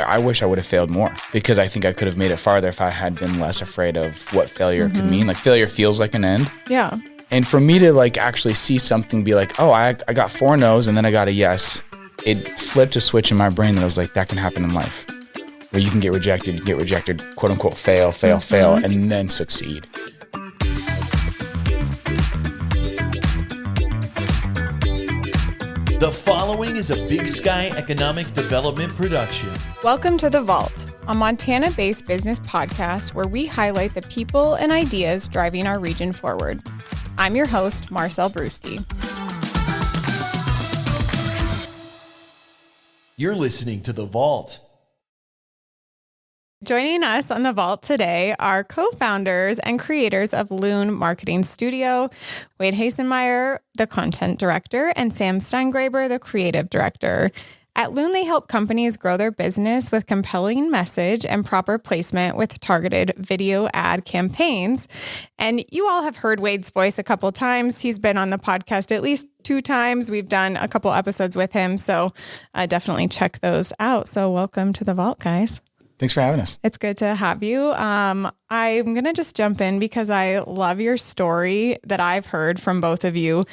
I wish I would have failed more, because I think I could have made it farther if I had been less afraid of what failure could mean. Like, failure feels like an end. Yeah. And for me to like actually see something, be like, oh, I got 4 no's and then I got a yes. It flipped a switch in my brain that I was like, that can happen in life, where you can get rejected, quote unquote, fail, and then succeed. The following is a Big Sky Economic Development production. Welcome to The Vault, a Montana-based business podcast where we highlight the people and ideas driving our region forward. I'm your host, Marcel Brewski. You're listening to The Vault. Joining us on The Vault today are co-founders and creators of LUNE Marketing Studio, Wade Haesemeyer, the content director, and Sam Steingraber, the creative director. At LUNE, they help companies grow their business with compelling message and proper placement with targeted video ad campaigns. And you all have heard Wade's voice a couple times. He's been on the podcast at least 2 times. We've done a couple episodes with him, so definitely check those out. So welcome to The Vault, guys. Thanks for having us. It's good to have you. I'm going to just jump in because I love your story that I've heard from both of you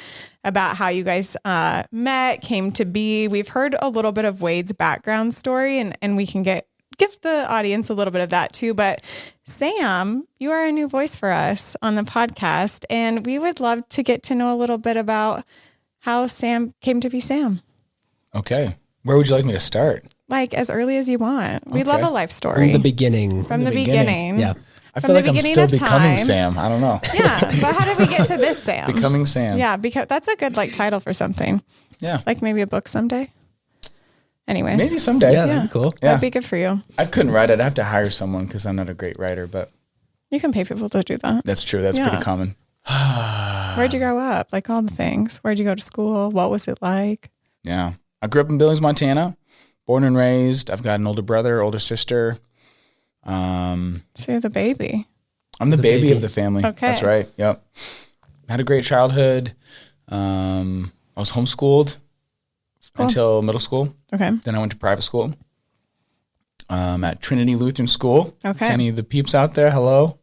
about how you guys met, came to be. We've heard a little bit of Wade's background story, and we can give the audience a little bit of that too. But Sam, you are a new voice for us on the podcast, and we would love to get to know a little bit about how Sam came to be Sam. Okay. Where would you like me to start? Like as early as you want. We love a life story. From the beginning. From the beginning. Yeah. I feel like I'm still becoming Sam. I don't know. Yeah. But how did we get to this Sam? Becoming Sam. Yeah. Because that's a good title for something. Yeah. Like maybe a book someday. Anyways. Maybe someday. Yeah, that'd be cool. Yeah. That'd be good for you. I couldn't write it. I'd have to hire someone because I'm not a great writer, but. You can pay people to do that. That's true. That's pretty common. Where'd you grow up? Like all the things. Where'd you go to school? What was it like? Yeah. I grew up in Billings, Montana. Born and raised. I've got an older brother, older sister. So you're the baby. I'm the baby of the family. Okay. That's right. Yep. Had a great childhood. I was homeschooled until middle school. Okay. Then I went to private school at Trinity Lutheran School. Okay. To any of the peeps out there, hello.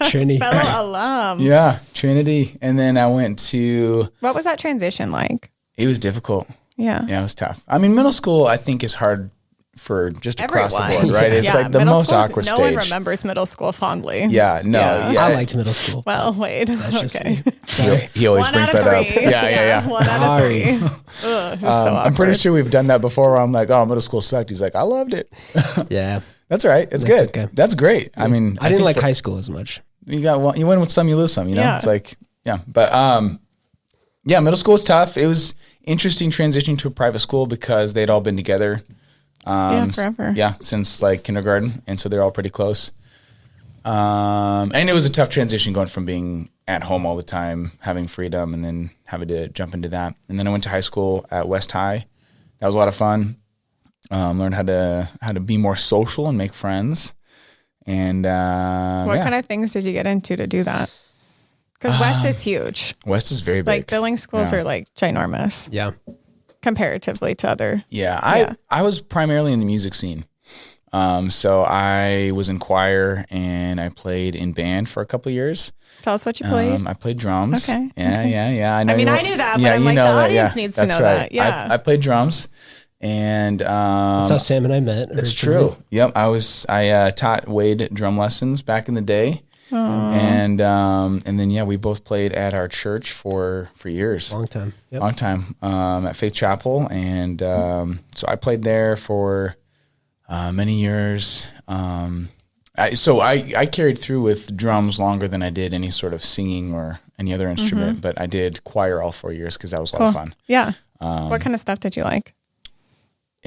Trinity. Fellow alum. Yeah, Trinity. And then I went to... What was that transition like? It was difficult. Yeah. Yeah, it was tough. I mean, middle school, I think, is hard for just across the Everyone. board, right? It's like the most awkward stage. No one remembers middle school fondly. Yeah, no. Yeah. I liked middle school. Well, Wade. That's just Okay. me. Sorry. He always 1 brings out of that up. 3. Yeah. 1 out of 3. Ugh, it was so I'm pretty awkward. sure we've done that before where I'm like, oh, middle school sucked. He's like, I loved it. Yeah. That's all right. It's That's good. okay. That's great. I mean, I didn't think like high school as much. You win with some, you lose some, you know? Yeah. It's like, yeah. But yeah, middle school was tough. It was interesting transitioning to a private school because they'd all been together. Forever. Yeah, since like kindergarten. And so they're all pretty close. And it was a tough transition going from being at home all the time, having freedom, and then having to jump into that. And then I went to high school at West High. That was a lot of fun. Learned how to be more social and make friends. And What kind of things did you get into to do that? Because West is huge. West is very big. Like Billings schools are like ginormous Yeah. comparatively to other. Yeah, I was primarily in the music scene. So I was in choir and I played in band for a couple of years. Tell us what you played. I played drums. Okay. Yeah. I know. I mean, I knew that, but I'm like, the audience needs to know that. Yeah. I played drums, and That's how Sam and I met. it's originally. true. Yep, I taught Wade drum lessons back in the day, and then we both played at our church for years. Long time. Yep. Long time at Faith Chapel, and so I played there for many years. I carried through with drums longer than I did any sort of singing or any other instrument, but I did choir all 4 years because that was a lot of fun. Yeah. What kind of stuff did you like?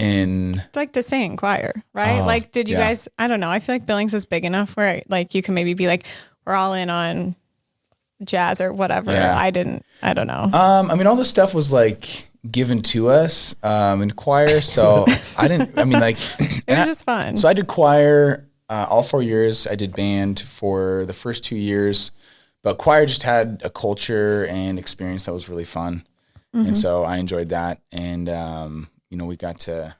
It's like to sing choir, right? Like, did you guys, I don't know. I feel like Billings is big enough where like you can maybe be like, we're all in on jazz or whatever. Yeah. I don't know. I mean, all this stuff was like given to us in choir. So it was just fun. So I did choir all 4 years. I did band for the first 2 years, but choir just had a culture and experience that was really fun. And so I enjoyed that. And, we got to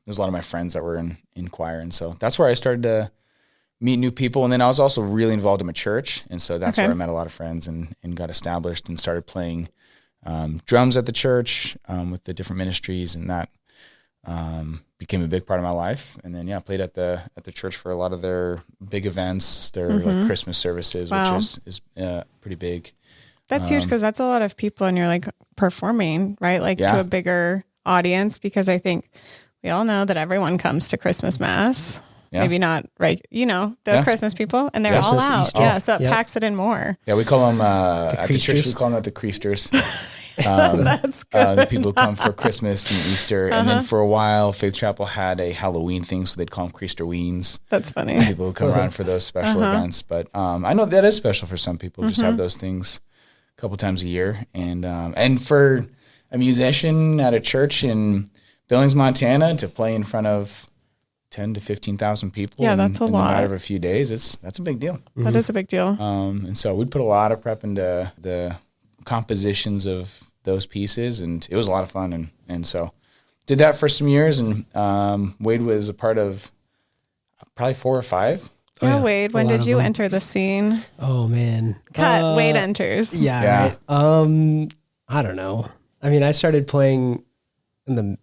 there's a lot of my friends that were in choir. And so that's where I started to meet new people. And then I was also really involved in my church. And so that's where I met a lot of friends and got established and started playing drums at the church with the different ministries. And that became a big part of my life. And then, played at the church for a lot of their big events, their like Christmas services, which is pretty big. That's huge because that's a lot of people and you're like performing, right? Like to a bigger audience, because I think we all know that everyone comes to Christmas Mass. Yeah. Maybe not, right? The Christmas people, and they're all out. Easter. So it packs it in more. Yeah, we call them, at the church, we call them the Creasters. That's good. The people who come for Christmas and Easter. And then for a while, Faith Chapel had a Halloween thing, so they'd call them Creasterweens. That's funny. People who come around for those special events. But I know that is special for some people, just have those things a couple times a year. And for a musician at a church in Billings, Montana, to play in front of 10 to 15,000 people. Yeah, that's a lot. In a matter of a few days, that's a big deal. That is a big deal. And so we'd put a lot of prep into the compositions of those pieces, and it was a lot of fun. And so did that for some years, and Wade was a part of probably 4 or 5. Yeah, Wade, when did you enter the scene? Oh, man. Wade enters. Yeah. Right. I don't know. I mean, I started playing in the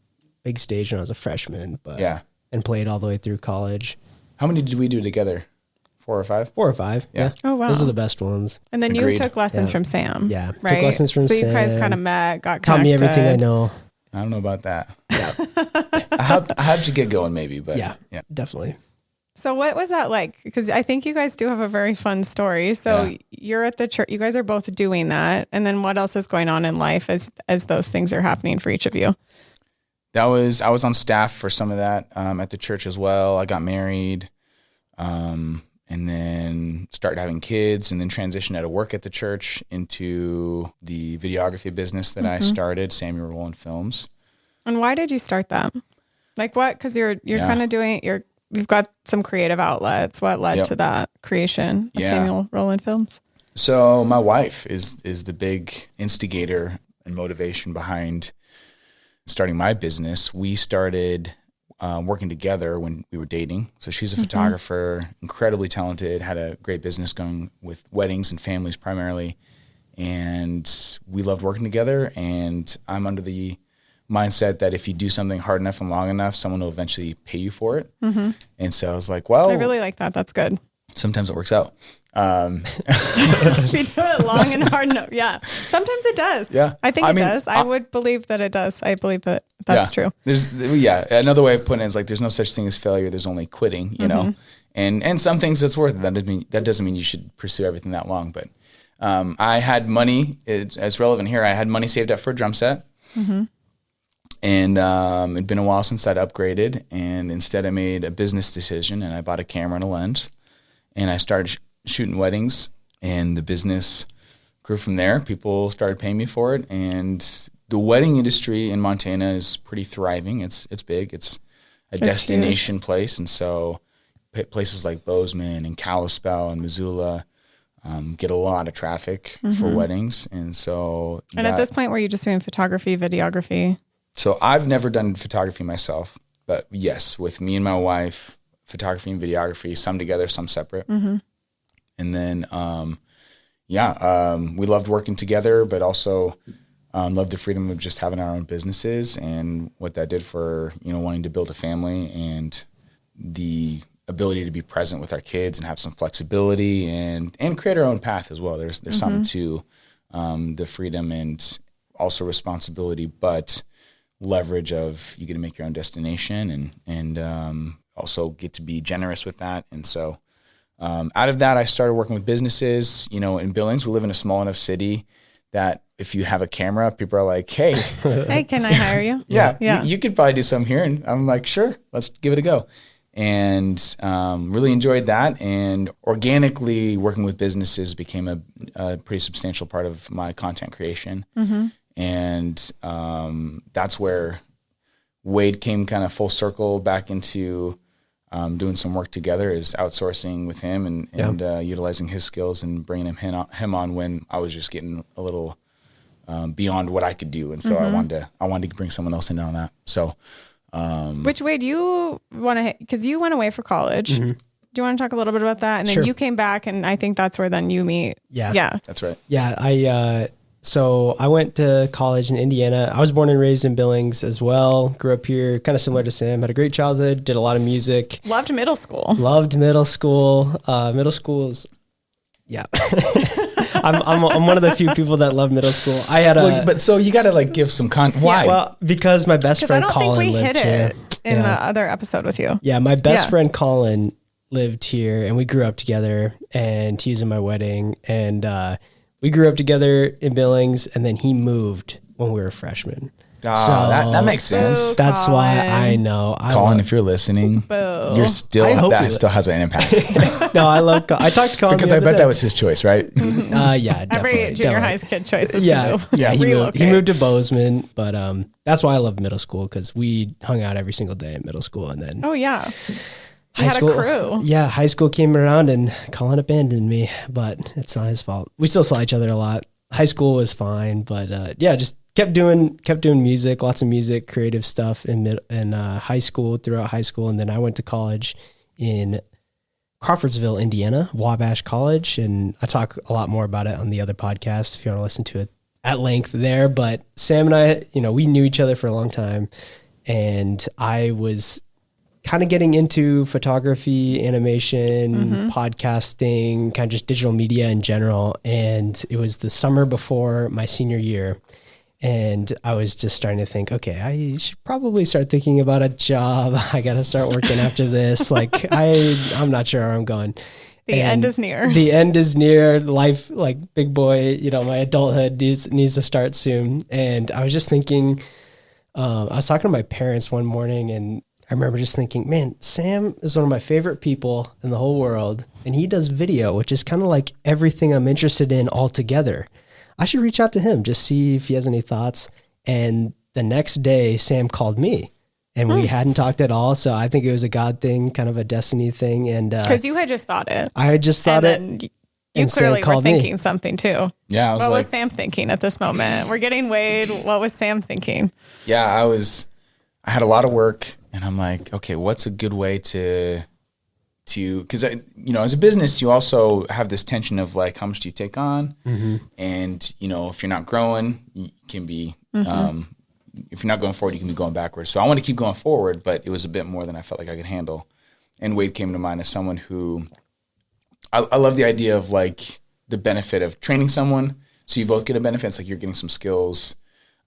big stage when I was a freshman, but and played all the way through college. How many did we do together? 4 or 5? 4 or 5. Yeah. Oh, wow. Those are the best ones. And then you took lessons from Sam. Yeah. Right? Took lessons from Sam. So you guys kind of met, got connected. Taught me everything I know. I don't know about that. Yeah. I have to get going maybe, but yeah, definitely. So what was that like? Because I think you guys do have a very fun story. So you're at the church, you guys are both doing that. And then what else is going on in life as those things are happening for each of you? I was on staff for some of that at the church as well. I got married and then started having kids, and then transitioned out of work at the church into the videography business that I started, Samuel Rowland Films. And why did you start that? Like what? Because you're kind of doing you've got some creative outlets. What led to that creation of Samuel Rowland Films? So my wife is the big instigator and motivation behind starting my business. We started working together when we were dating. So she's a photographer, incredibly talented, had a great business going with weddings and families primarily. And we loved working together. And I'm under the mindset that if you do something hard enough and long enough, someone will eventually pay you for it. And so I was like, well, I really like that. That's good. Sometimes it works out. If you do it long and hard enough. Yeah. Sometimes it does. Yeah. I think it does. I would believe that it does. I believe that that's true. Another way of putting it is like, there's no such thing as failure. There's only quitting, you know, and some things that's worth it. That doesn't mean you should pursue everything that long, but, I had money, it's relevant here. I had money saved up for a drum set. And it'd been a while since I'd upgraded, and instead I made a business decision, and I bought a camera and a lens, and I started shooting weddings, and the business grew from there. People started paying me for it, and the wedding industry in Montana is pretty thriving. It's big. It's a destination place, and so places like Bozeman and Kalispell and Missoula get a lot of traffic for weddings, and so. And at this point, were you just doing photography, videography? So I've never done photography myself, but yes, with me and my wife, photography and videography, some together, some separate. And then, we loved working together, but also loved the freedom of just having our own businesses and what that did for, wanting to build a family and the ability to be present with our kids and have some flexibility and create our own path as well. There's something to the freedom and also responsibility, but leverage of you get to make your own destination and also get to be generous with that. And so out of that, I started working with businesses, in Billings. We live in a small enough city that if you have a camera, people are like, hey, hey, can I hire you? Yeah. You could probably do something here. And I'm like, sure, let's give it a go. And really enjoyed that. And organically working with businesses became a pretty substantial part of my content creation. And that's where Wade came kind of full circle back into doing some work together, is outsourcing with him and utilizing his skills and bringing him on when I was just getting a little beyond what I could do. And so I wanted to bring someone else in on that. So Which way do you want to, because you went away for college. Do you want to talk a little bit about that? And then you came back, and I think that's where then you meet. Yeah. That's right. Yeah. So I went to college in Indiana. I was born and raised in Billings as well. Grew up here, kind of similar to Sam. Had a great childhood. Did a lot of music. Loved middle school. Middle school. Middle school is, yeah. I'm one of the few people that love middle school. I had but so you got to like give some why? Well, because my best friend Colin lived here. I don't think we hit it in the other episode with you. Yeah, my best friend Colin lived here, and we grew up together. And he was in my wedding, and we grew up together in Billings, and then he moved when we were freshmen. So that makes sense. That's Colin. why I know. Colin, if you're listening, you're still still has an impact. No, I love. I talked to Colin because I bet that was his choice, right? Yeah, definitely. Every junior high kid choice is to move. Yeah, he moved to Bozeman, but that's why I love middle school, because we hung out every single day in middle school, and then High school, a crew. Yeah, high school came around and Colin abandoned me, but it's not his fault. We still saw each other a lot. High school was fine, but just kept doing music, lots of music, creative stuff in high school, throughout high school, and then I went to college in Crawfordsville, Indiana, Wabash College, and I talk a lot more about it on the other podcast if you want to listen to it at length there. But Sam and I, we knew each other for a long time, and I was kind of getting into photography, animation, podcasting, kind of just digital media in general. And it was the summer before my senior year. And I was just starting to think, okay, I should probably start thinking about a job. I got to start working after this. Like, I'm not sure where I'm going. The end is near. The end is near. Life, like big boy, my adulthood needs to start soon. And I was just thinking, I was talking to my parents one morning, and I remember just thinking, man, Sam is one of my favorite people in the whole world, and he does video, which is kind of like everything I'm interested in all together. I should reach out to him, just see if he has any thoughts. And the next day, Sam called me, and we hadn't talked at all. So I think it was a God thing, kind of a destiny thing. And because you had just thought it. I had just thought it. You clearly were thinking something too. Yeah. What was Sam thinking at this moment? We're getting Wade. What was Sam thinking? Yeah, I had a lot of work, and I'm like, okay, what's a good way to, because as a business, you also have this tension of like, how much do you take on? And, if you're not growing, you can be, if you're not going forward, you can be going backwards. So I want to keep going forward, but it was a bit more than I felt like I could handle. And Wade came to mind as someone who, I love the idea of like the benefit of training someone. So you both get a benefit. It's like you're getting some skills,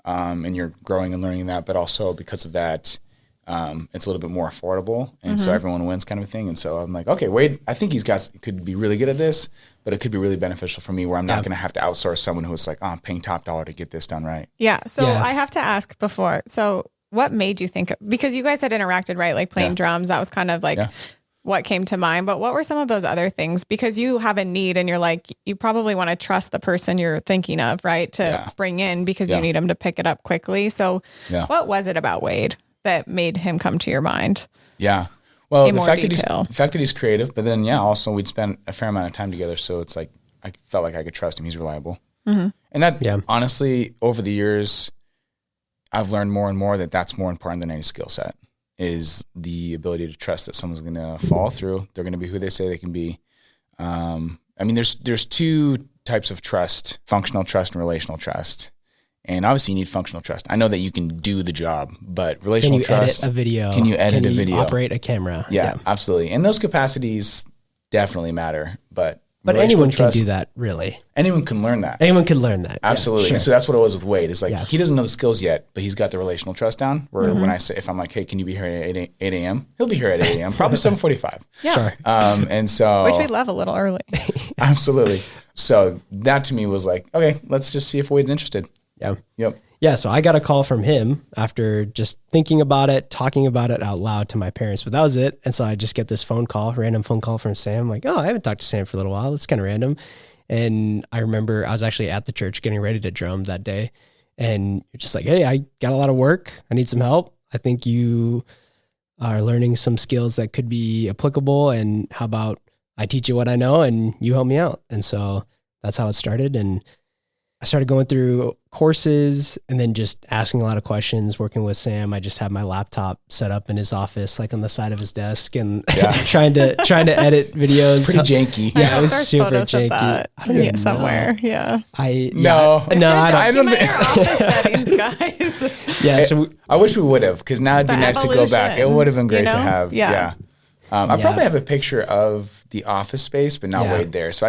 and you're growing and learning that, but also because of that, it's a little bit more affordable, and so everyone wins, kind of a thing. And so I'm like, okay, Wade, I think could be really good at this, but it could be really beneficial for me, where I'm not going to have to outsource someone who's like, oh, I'm paying top dollar to get this done right. Yeah. So I have to ask before. So what made you think because you guys had interacted, right? Like playing drums, that was kind of like what came to mind. But what were some of those other things? Because you have a need, and you're like, you probably want to trust the person you're thinking of, right? To bring in, because you need them to pick it up quickly. So what was it about Wade that made him come to your mind? Yeah. Well, the fact that he's creative, but then, also we'd spend a fair amount of time together. So it's like, I felt like I could trust him. He's reliable. And that, honestly, over the years, I've learned more and more that that's more important than any skill set, is the ability to trust that someone's going to follow through. They're going to be who they say they can be. There's two types of trust: functional trust and relational trust. And obviously you need functional trust. I know that you can do the job, but relational trust. Can you edit a video? Can you edit a video? Operate a camera? Yeah, absolutely. And those capacities definitely matter, but anyone can do that, really. Anyone can learn that. Anyone can learn that. Absolutely. And so that's what it was with Wade. It's like, he doesn't know the skills yet, but he's got the relational trust down, where when if I'm like, hey, can you be here at 8 a.m.? He'll be here at 8 a.m., probably 7:45. Yeah. Sure. And so. Which we love a little early. Absolutely. So that to me was like, okay, let's just see if Wade's interested. Yeah. Yep. Yeah. So I got a call from him after just thinking about it, talking about it out loud to my parents, but that was it. And so I just get this random phone call from Sam. I'm like, oh, I haven't talked to Sam for a little while. It's kind of random. And I remember I was actually at the church getting ready to drum that day. And you're just like, hey, I got a lot of work. I need some help. I think you are learning some skills that could be applicable. And how about I teach you what I know and you help me out? And so that's how it started. And I started going through courses and then just asking a lot of questions, working with Sam. I just had my laptop set up in his office, like on the side of his desk, and trying to edit videos. Pretty janky. Yeah, it was super janky. I don't even somewhere. Know. Yeah. I don't think. Office settings, guys. Yeah. So I wish we would have, because now it'd be nice to go back. It would have been great to have. Yeah. I probably have a picture of the office space, but not Wade there. So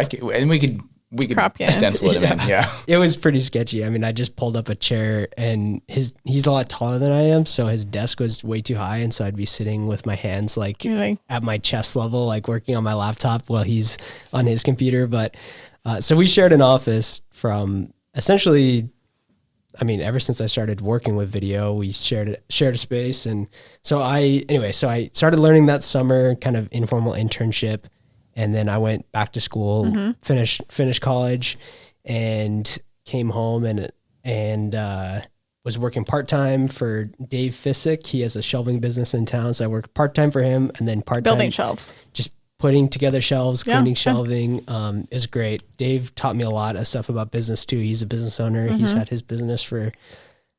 we could stencil it in. Yeah. It was pretty sketchy. I mean, I just pulled up a chair, and he's a lot taller than I am, so his desk was way too high, and so I'd be sitting with my hands like at my chest level, like working on my laptop while he's on his computer. But so we shared an office from essentially, I mean, ever since I started working with video, we shared a space. And so I started learning that summer, kind of informal internship. And then I went back to school, finished college, and came home and was working part-time for Dave Fissick. He has a shelving business in town. So I worked part-time for him, and then part-time building shelves, just putting together shelves, cleaning shelving. Is great. Dave taught me a lot of stuff about business too. He's a business owner. He's had his business for,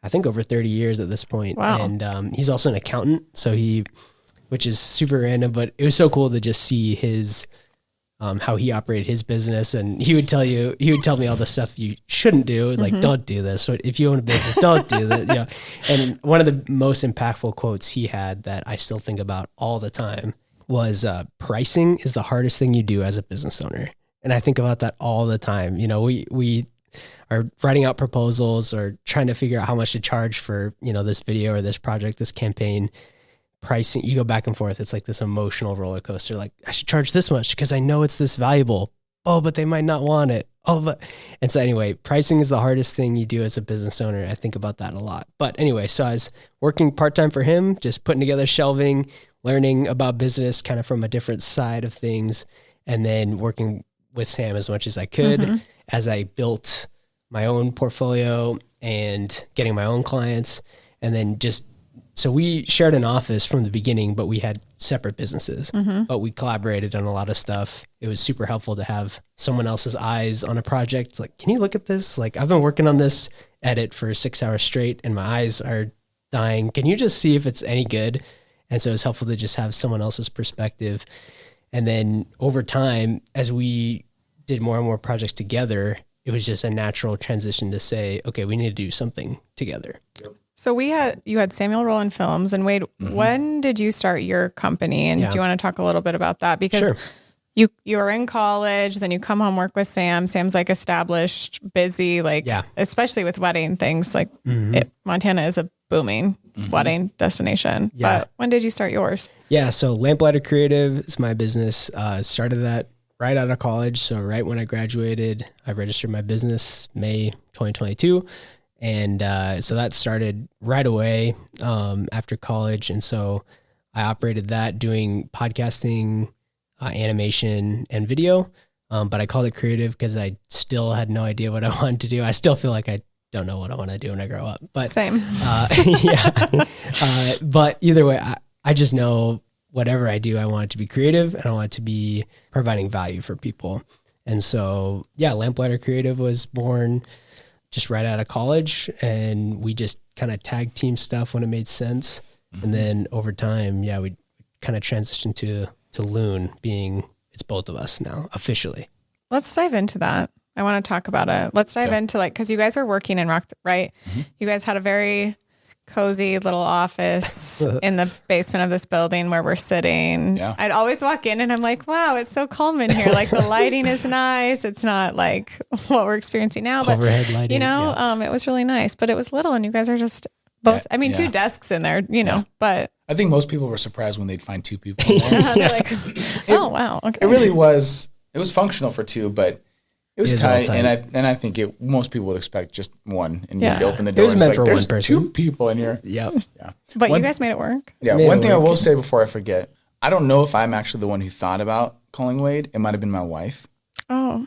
I think, over 30 years at this point. Wow. And he's also an accountant. So which is super random, but it was so cool to just see his, how he operated his business. And he would tell me all the stuff you shouldn't do. Like, don't do this. So if you own a business, don't do this. And one of the most impactful quotes he had that I still think about all the time was pricing is the hardest thing you do as a business owner. And I think about that all the time. We are writing out proposals or trying to figure out how much to charge for, this video or this project, this campaign. Pricing, you go back and forth. It's like this emotional roller coaster. Like, I should charge this much because I know it's this valuable. Oh, but they might not want it. And so anyway, pricing is the hardest thing you do as a business owner. I think about that a lot. But anyway, so I was working part-time for him, just putting together shelving, learning about business kind of from a different side of things, and then working with Sam as much as I could as I built my own portfolio and getting my own clients. And then so we shared an office from the beginning, but we had separate businesses, but we collaborated on a lot of stuff. It was super helpful to have someone else's eyes on a project. Like, can you look at this? Like, I've been working on this edit for 6 hours straight and my eyes are dying. Can you just see if it's any good? And so it's helpful to just have someone else's perspective. And then over time, as we did more and more projects together, it was just a natural transition to say, okay, we need to do something together. Yep. So you had Samuel Rowland Films, and Wade, when did you start your company? And do you want to talk a little bit about that? Because you were in college, then you come home, work with Sam. Sam's like established, busy, especially with wedding things. Like Montana is a booming wedding destination. Yeah. But when did you start yours? Yeah. So Lamplighter Creative is my business. Started that right out of college. So right when I graduated, I registered my business May 2022. And so that started right away after college. And so I operated that doing podcasting, animation, and video. But I called it creative because I still had no idea what I wanted to do. I still feel like I don't know what I want to do when I grow up. But same. But either way, I just know whatever I do, I want it to be creative and I want it to be providing value for people. And so, Lamplighter Creative was born just right out of college, and we just kind of tag team stuff when it made sense. And then over time, we kind of transitioned to LUNE, being it's both of us now officially. Let's dive into that. I want to talk about it. Let's dive into because you guys were working in Rock, right? You guys had a very cozy little office in the basement of this building where we're sitting. Yeah. I'd always walk in and I'm like, wow, it's so calm in here. Like the lighting is nice. It's not like what we're experiencing now, but overhead lighting, it was really nice, but it was little and you guys are just both, two desks in there, but I think most people were surprised when they'd find two people in there. They're like, oh, wow. Okay. It really was, it was functional for two, but it was tight, and I think most people would expect just one, and you'd open the door. It was meant for one person. Two people in here. Yep. Yeah. But you guys made it work. Yeah. One thing I will say before I forget, I don't know if I'm actually the one who thought about calling Wade. It might have been my wife. Oh.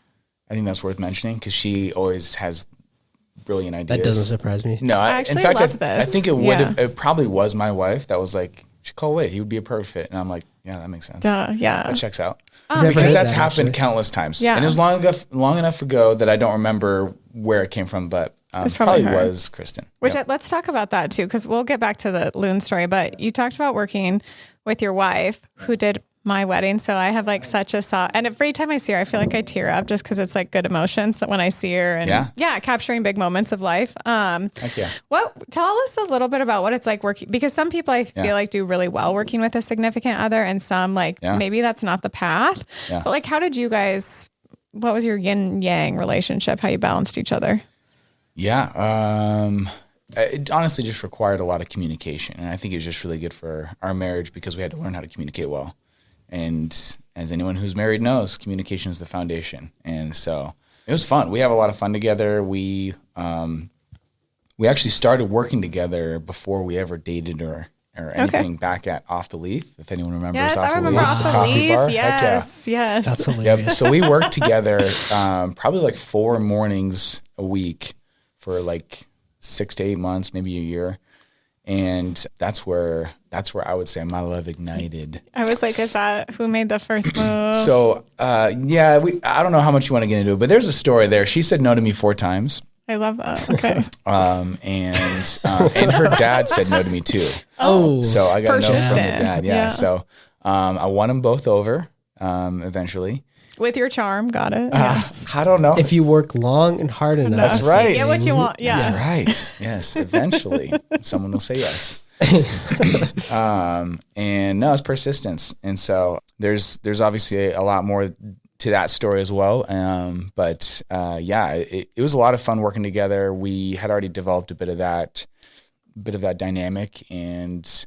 I think that's worth mentioning because she always has brilliant ideas. That doesn't surprise me. No, I think it would have. It probably was my wife that was like, should call Wade. He would be a perfect fit. And I'm like, yeah, that makes sense. Yeah. That checks out. Never Because heard that's that, happened actually. countless times. Yeah. And it was long enough ago that I don't remember where it came from, but It's probably her. was Kristen. Which Yep. let's talk about that too, because we'll get back to the LUNE story. But you talked about working with your wife who did my wedding. So I have like such a soft, and every time I see her, I feel like I tear up just because it's like good emotions that when I see her and capturing big moments of life. Heck yeah. Tell us a little bit about what it's like working, because some people I feel like do really well working with a significant other, and some maybe that's not the path. Yeah. But like, how did you guys, what was your yin yang relationship? How you balanced each other? Yeah. It honestly just required a lot of communication. And I think it was just really good for our marriage because we had to learn how to communicate well. And as anyone who's married knows, communication is the foundation. And so it was fun. We have a lot of fun together. We actually started working together before we ever dated or anything back at Off the Leaf. If anyone remembers Yes, Off I the remember Leaf, Off the coffee Leaf. bar. Yes, Heck yeah. yes. That's hilarious. Yep. So we worked together probably like 4 mornings a week for like 6 to 8 months, maybe a year. And that's where I would say my love ignited. I was like, is that who made the first move? So I don't know how much you want to get into it, but there's a story there. She said no to me 4 times. I love that. Okay. And her dad said no to me too. Oh, So I got a no from the Persistent. dad. Yeah. Yeah. So I won them both over eventually. With your charm. Got it. I don't know. if you work long and hard enough. That's right. Get what you want. Yeah. That's right. Yes. Eventually, someone will say yes. And no, it's persistence. And so there's obviously a lot more to that story as well. But it was a lot of fun working together. We had already developed a bit of that dynamic and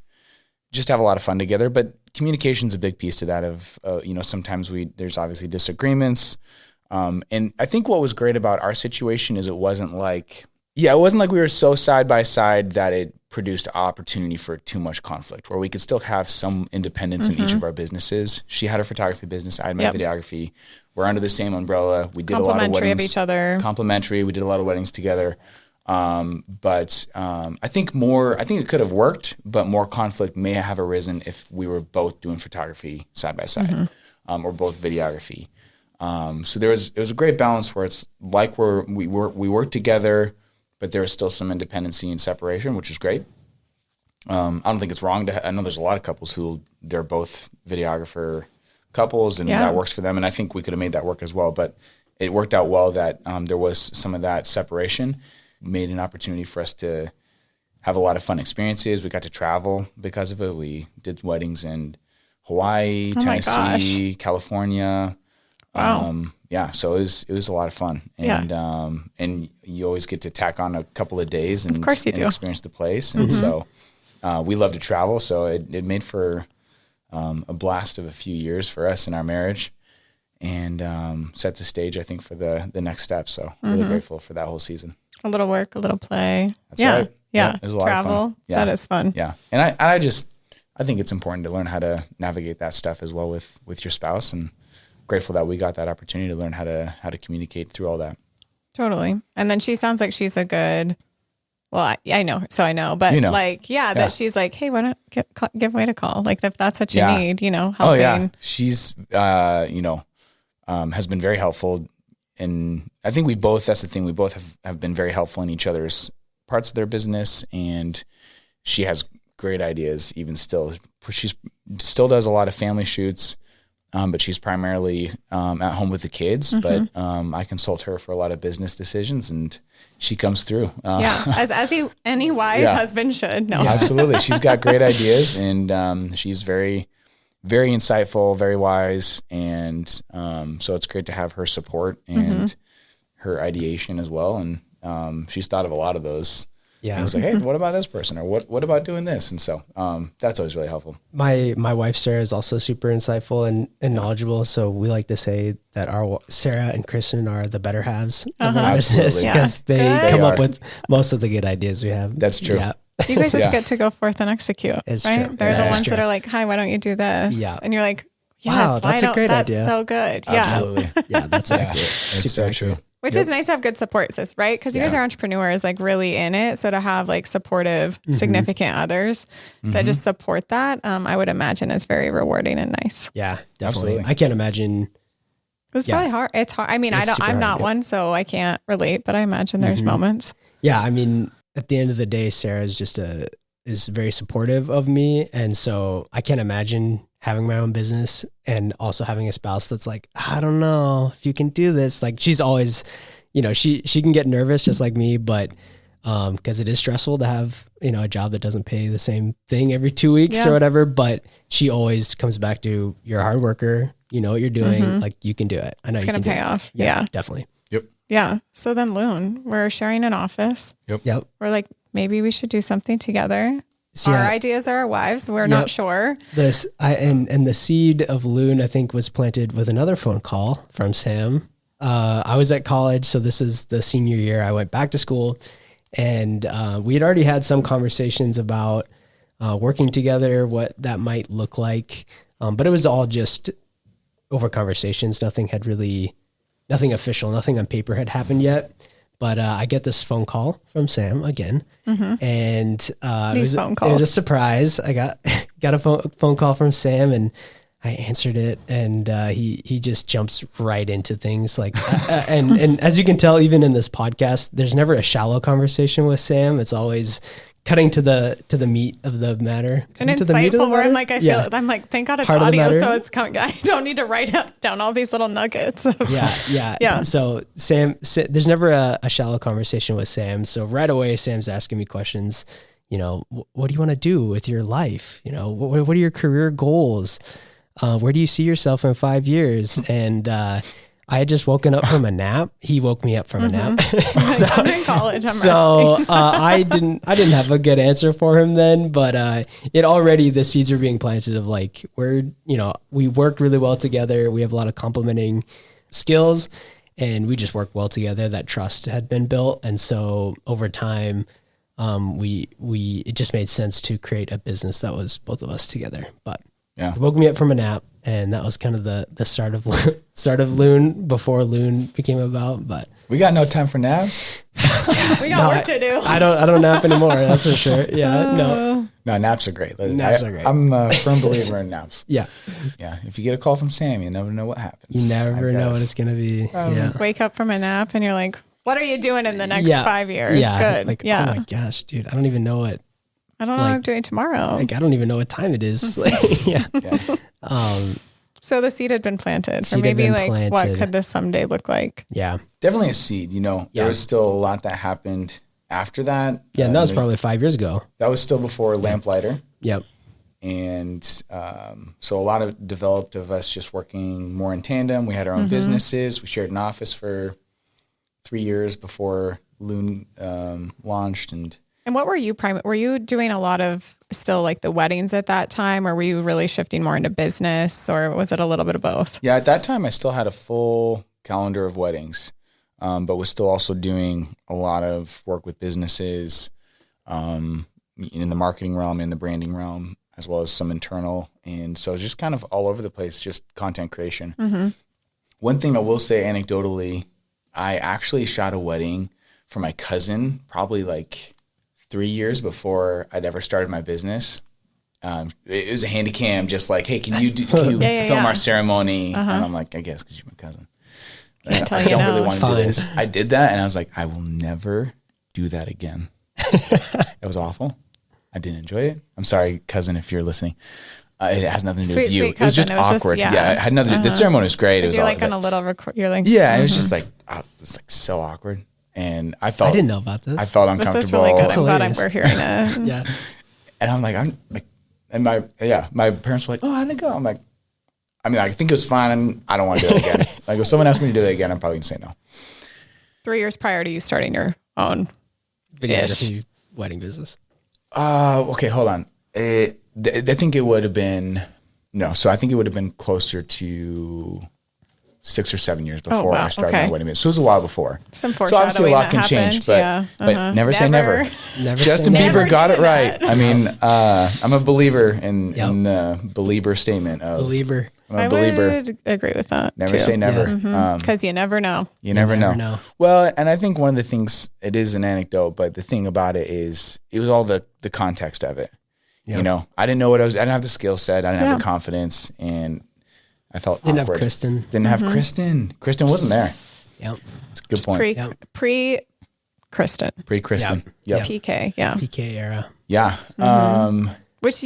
just have a lot of fun together. But communication's a big piece to that of, sometimes there's obviously disagreements. And I think what was great about our situation is it wasn't like we were so side by side that it produced opportunity for too much conflict, where we could still have some independence in each of our businesses. She had her photography business. I had my videography. We're under the same umbrella. We did a lot of weddings. Complementary of each other. Complementary. We did a lot of weddings together. But I think it could have worked, but more conflict may have arisen if we were both doing photography side by side, or both videography. So it was a great balance where it's like we work together, but there is still some independency and separation, which is great. I don't think it's wrong I know there's a lot of couples who they're both videographer couples and that works for them. And I think we could have made that work as well, but it worked out well that there was some of that separation. Made an opportunity for us to have a lot of fun experiences. We got to travel because of it. We did weddings in Hawaii, Tennessee, California. Wow. So it was a lot of fun. And and you always get to tack on a couple of days and, of course you do. Experience the place. And so we love to travel. So it made for a blast of a few years for us in our marriage. And set the stage, I think, for the next step. So really grateful for that whole season. A little work, a little play. That's right. Yeah. It was a lot Travel. of fun. Yeah. That is fun. Yeah. And I think it's important to learn how to navigate that stuff as well with your spouse, and grateful that we got that opportunity to learn how to communicate through all that. Totally. And then she sounds like she's a good, well, I know, so I know, but that she's like, hey, why not give Wade a call? Like if that's what you need, helping. Oh yeah. She's, has been very helpful. And I think that's the thing. We both have been very helpful in each other's parts of their business. And she has great ideas even still. She still does a lot of family shoots, but she's primarily at home with the kids. But I consult her for a lot of business decisions, and she comes through. As any wise husband should. No, absolutely. She's got great ideas, and she's very, very insightful, very wise, and so it's great to have her support and her ideation as well. And she's thought of a lot of those. Yeah, it's like, hey, what about this person, or what about doing this? And so that's always really helpful. My wife Sarah is also super insightful and knowledgeable. So we like to say that our Sarah and Kristen are the better halves of our business because they come up with most of the good ideas we have. That's true. Yeah. You guys just get to go forth and execute. It's right? true. They're the ones that are like, hi, why don't you do this? Yeah. And you're like, yes, wow, that's a great that's idea. so good. Absolutely. Yeah, that's accurate. It's so true. Which is nice to have good support, sis, right? Because you guys are entrepreneurs, like really in it. So to have like supportive, significant others that just support that, I would imagine is very rewarding and nice. Yeah, definitely. Absolutely. I can't imagine. It's probably hard. It's hard. I mean, I'm not one, so I can't relate, but I imagine there's moments. Yeah, I mean, at the end of the day, Sarah is just is very supportive of me, and so I can't imagine having my own business and also having a spouse that's like, I don't know if you can do this. Like she's always, she can get nervous just like me, but because it is stressful to have, a job that doesn't pay the same thing every 2 weeks or whatever, but she always comes back to, you're a hard worker, you know what you're doing, like you can do it. I know It's you going to can pay do it. off. Yeah, definitely. Yep. Yeah. So then LUNE, we're sharing an office. Yep. We're like, maybe we should do something together. So, Our ideas are our wives. We're not sure. And the seed of LUNE, I think, was planted with another phone call from Sam. I was at college, so this is the senior year. I went back to school, and we had already had some conversations about working together, what that might look like. But it was all just over conversations. Nothing official, nothing on paper had happened yet. But I get this phone call from Sam again, and it was a surprise. I got a phone call from Sam, and I answered it, and he just jumps right into things like, and as you can tell, even in this podcast, there's never a shallow conversation with Sam. It's always cutting to the meat of the matter. And insightful where I'm like, I'm like, thank God it's audio, so it's coming. I don't need to write down all these little nuggets. Yeah. So Sam, there's never a shallow conversation with Sam. So right away, Sam's asking me questions. What do you want to do with your life? What are your career goals? Where do you see yourself in 5 years? And I had just woken up from a nap. He woke me up from a nap. So, I'm in college. I'm resting. I didn't have a good answer for him then, but the seeds are being planted of like, we work really well together. We have a lot of complementing skills, and we just work well together. That trust had been built. And so over time, it just made sense to create a business that was both of us together. But he woke me up from a nap, and that was kind of the start of LUNE before LUNE became about. But we got no time for naps. We got work to do. I don't nap anymore. That's for sure. Yeah, no, naps are great. Naps are great. I'm a firm believer in naps. Yeah. If you get a call from Sam, you never know what happens. You never know what it's gonna be. Wake up from a nap, and you're like, what are you doing in the next 5 years? Yeah. Good. Oh my gosh, dude, I don't even know what. I don't know what I'm doing tomorrow. I don't even know what time it is. So the seed had been planted, or maybe what could this someday look like? Yeah, definitely a seed. There was still a lot that happened after that. Yeah, and that was probably 5 years ago. That was still before Lamplighter. Yep. And so a lot of developed of us just working more in tandem. We had our own businesses. We shared an office for 3 years before LUNE launched. And what were you were you doing a lot of still like the weddings at that time, or were you really shifting more into business, or was it a little bit of both? Yeah, at that time I still had a full calendar of weddings, but was still also doing a lot of work with businesses in the marketing realm, in the branding realm, as well as some internal. And so it's just kind of all over the place, just content creation. One thing I will say anecdotally, I actually shot a wedding for my cousin probably like 3 years before I'd ever started my business. It was a handy cam, just like, hey, can you film our ceremony? And I'm like, I guess because you're my cousin. I don't really want to do this. I did that, and I was like, I will never do that again. It was awful. I didn't enjoy it. I'm sorry, cousin, if you're listening. It has nothing to do with you. It was just awkward. It had nothing to do. The ceremony was great. It was you're like on a little record. You're like, it was just like, it was like so awkward. And I didn't know about this. I felt uncomfortable. This is really good. I'm glad we're hearing it. Yeah. And and my parents were like, oh, how'd it go? I'm like, I think it was fine. I don't want to do it again. Like if someone asked me to do it again, I'm probably gonna say no. 3 years prior to you starting your own videography wedding business. Okay, hold on. I think it would have been, no. So I think it would have been closer to 6 or 7 years before wow. I started Okay. my wedding business. So it was a while before. Some So obviously a foreshadowing lot that can happened. change, but, Yeah. but never say never. Never Justin say Bieber never. got it Never right. doing I mean, I'm a believer in the believer statement of Believer. I'm I a believer. would agree with that. Never say never. Because you never know. You never never know. know. Well, and I think one of the things, it is an anecdote, but the thing about it is it was all the context of it. Yeah. You know, I didn't know what I didn't have the skill set. I didn't have Yeah. the confidence, and I felt Didn't awkward. have Kristen. Didn't have Kristen. Kristen wasn't there. Yep. It's a good point. Pre Kristen. Pre-Kristen. Yep. PK. Yeah. PK era. Yeah. Which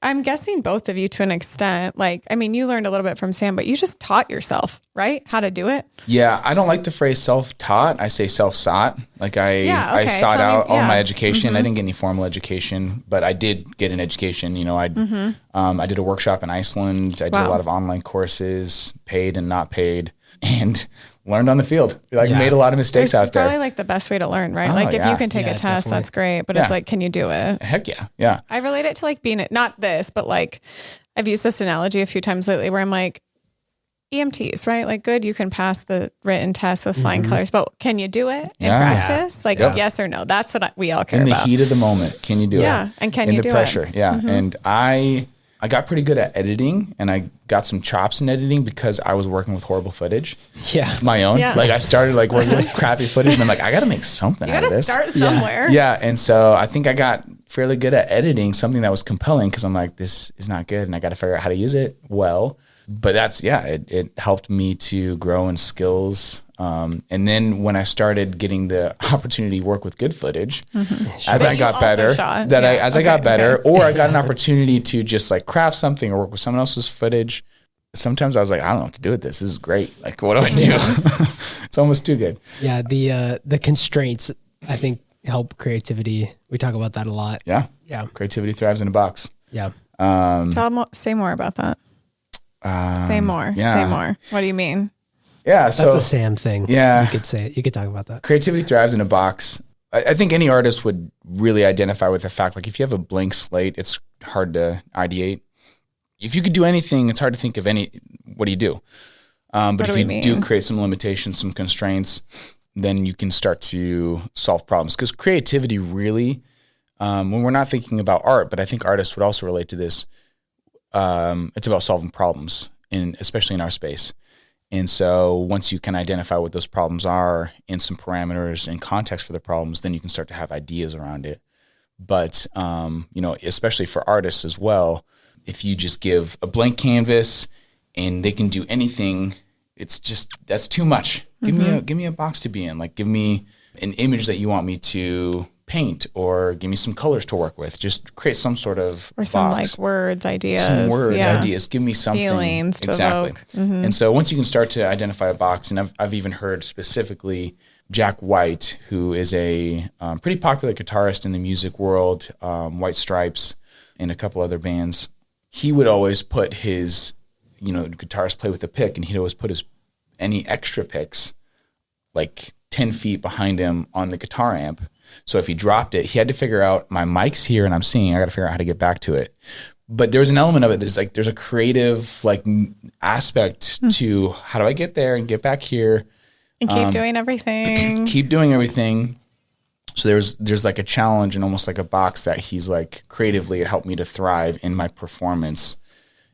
I'm guessing both of you to an extent, like, I mean, you learned a little bit from Sam, but you just taught yourself, right? How to do it. Yeah. I don't like the phrase self-taught. I say self-sought. Like I sought Tell me- out all my yeah. education. I didn't get any formal education, but I did get an education. You know, I did a workshop in Iceland. I did a Wow. lot of online courses, paid and not paid, and learned on the field. Like Yeah. made a lot of mistakes It's out probably there. like the best way to learn, right? Oh, Like if yeah. you can take Yeah, a test, definitely. that's great. But Yeah. it's like, can you do it? Heck yeah. Yeah. I relate it to like being not this, but like I've used this analogy a few times lately where I'm like, EMTs, right? Like good, you can pass the written test with flying colors, but can you do it in Yeah. practice? Like Yep. yes or no? That's what we all care In the about. heat of the moment, can you do it? Yeah, and can in you the do pressure? it? Yeah, and I got pretty good at editing, and I got some chops in editing because I was working with horrible footage, Yeah. my own. Yeah. Like I started like working with crappy footage, and I'm like, I got to make something You out got of to this. start somewhere. Yeah, and so I think I got fairly good at editing something that was compelling because I'm like, this is not good, and I got to figure out how to use it well. But it helped me to grow in skills. And then when I started getting the opportunity to work with good footage, as I you got also better, shot. that Yeah. I got better, Okay. or I got an opportunity to just like craft something or work with someone else's footage. Sometimes I was like, I don't know what to do with this. This is great. Like, what do I do? It's almost too good. Yeah. The constraints, I think, help creativity. We talk about that a lot. Yeah. Yeah. Creativity thrives in a box. Yeah. Say more about that. Say more. yeah. Say more. What do you mean? Yeah. So That's a Sam thing. Yeah. You could say it. You could talk about that. creativity thrives in a box. I think any artist would really identify with the fact, like if you have a blank slate, it's hard to ideate. If you could do anything, it's hard to think of what do you do? But What if do you we do mean? create some limitations, some constraints, then you can start to solve problems. Because creativity really, when we're not thinking about art, but I think artists would also relate to this, it's about solving problems, especially in our space. And so once you can identify what those problems are and some parameters and context for the problems, then you can start to have ideas around it. But, especially for artists as well, if you just give a blank canvas and they can do anything, that's too much. Give me a box to be in. Like give me an image that you want me to paint, or give me some colors to work with. Just create some sort of Or some box. like words, ideas. Some words, Yeah. ideas. Give me something. Feelings to exactly. evoke. Mm-hmm. And so once you can start to identify a box, and I've even heard specifically Jack White, who is a pretty popular guitarist in the music world, White Stripes, and a couple other bands. He would always put his, guitarists play with a pick, and he'd always put any extra picks like 10 feet behind him on the guitar amp. So if he dropped it, he had to figure out, my mic's here and I'm singing, I got to figure out how to get back to it. But there's an element of it that's like, there's a creative aspect to how do I get there and get back here? And keep doing everything. Keep doing everything. So there's like a challenge and almost like a box that he's like, creatively, it helped me to thrive in my performance,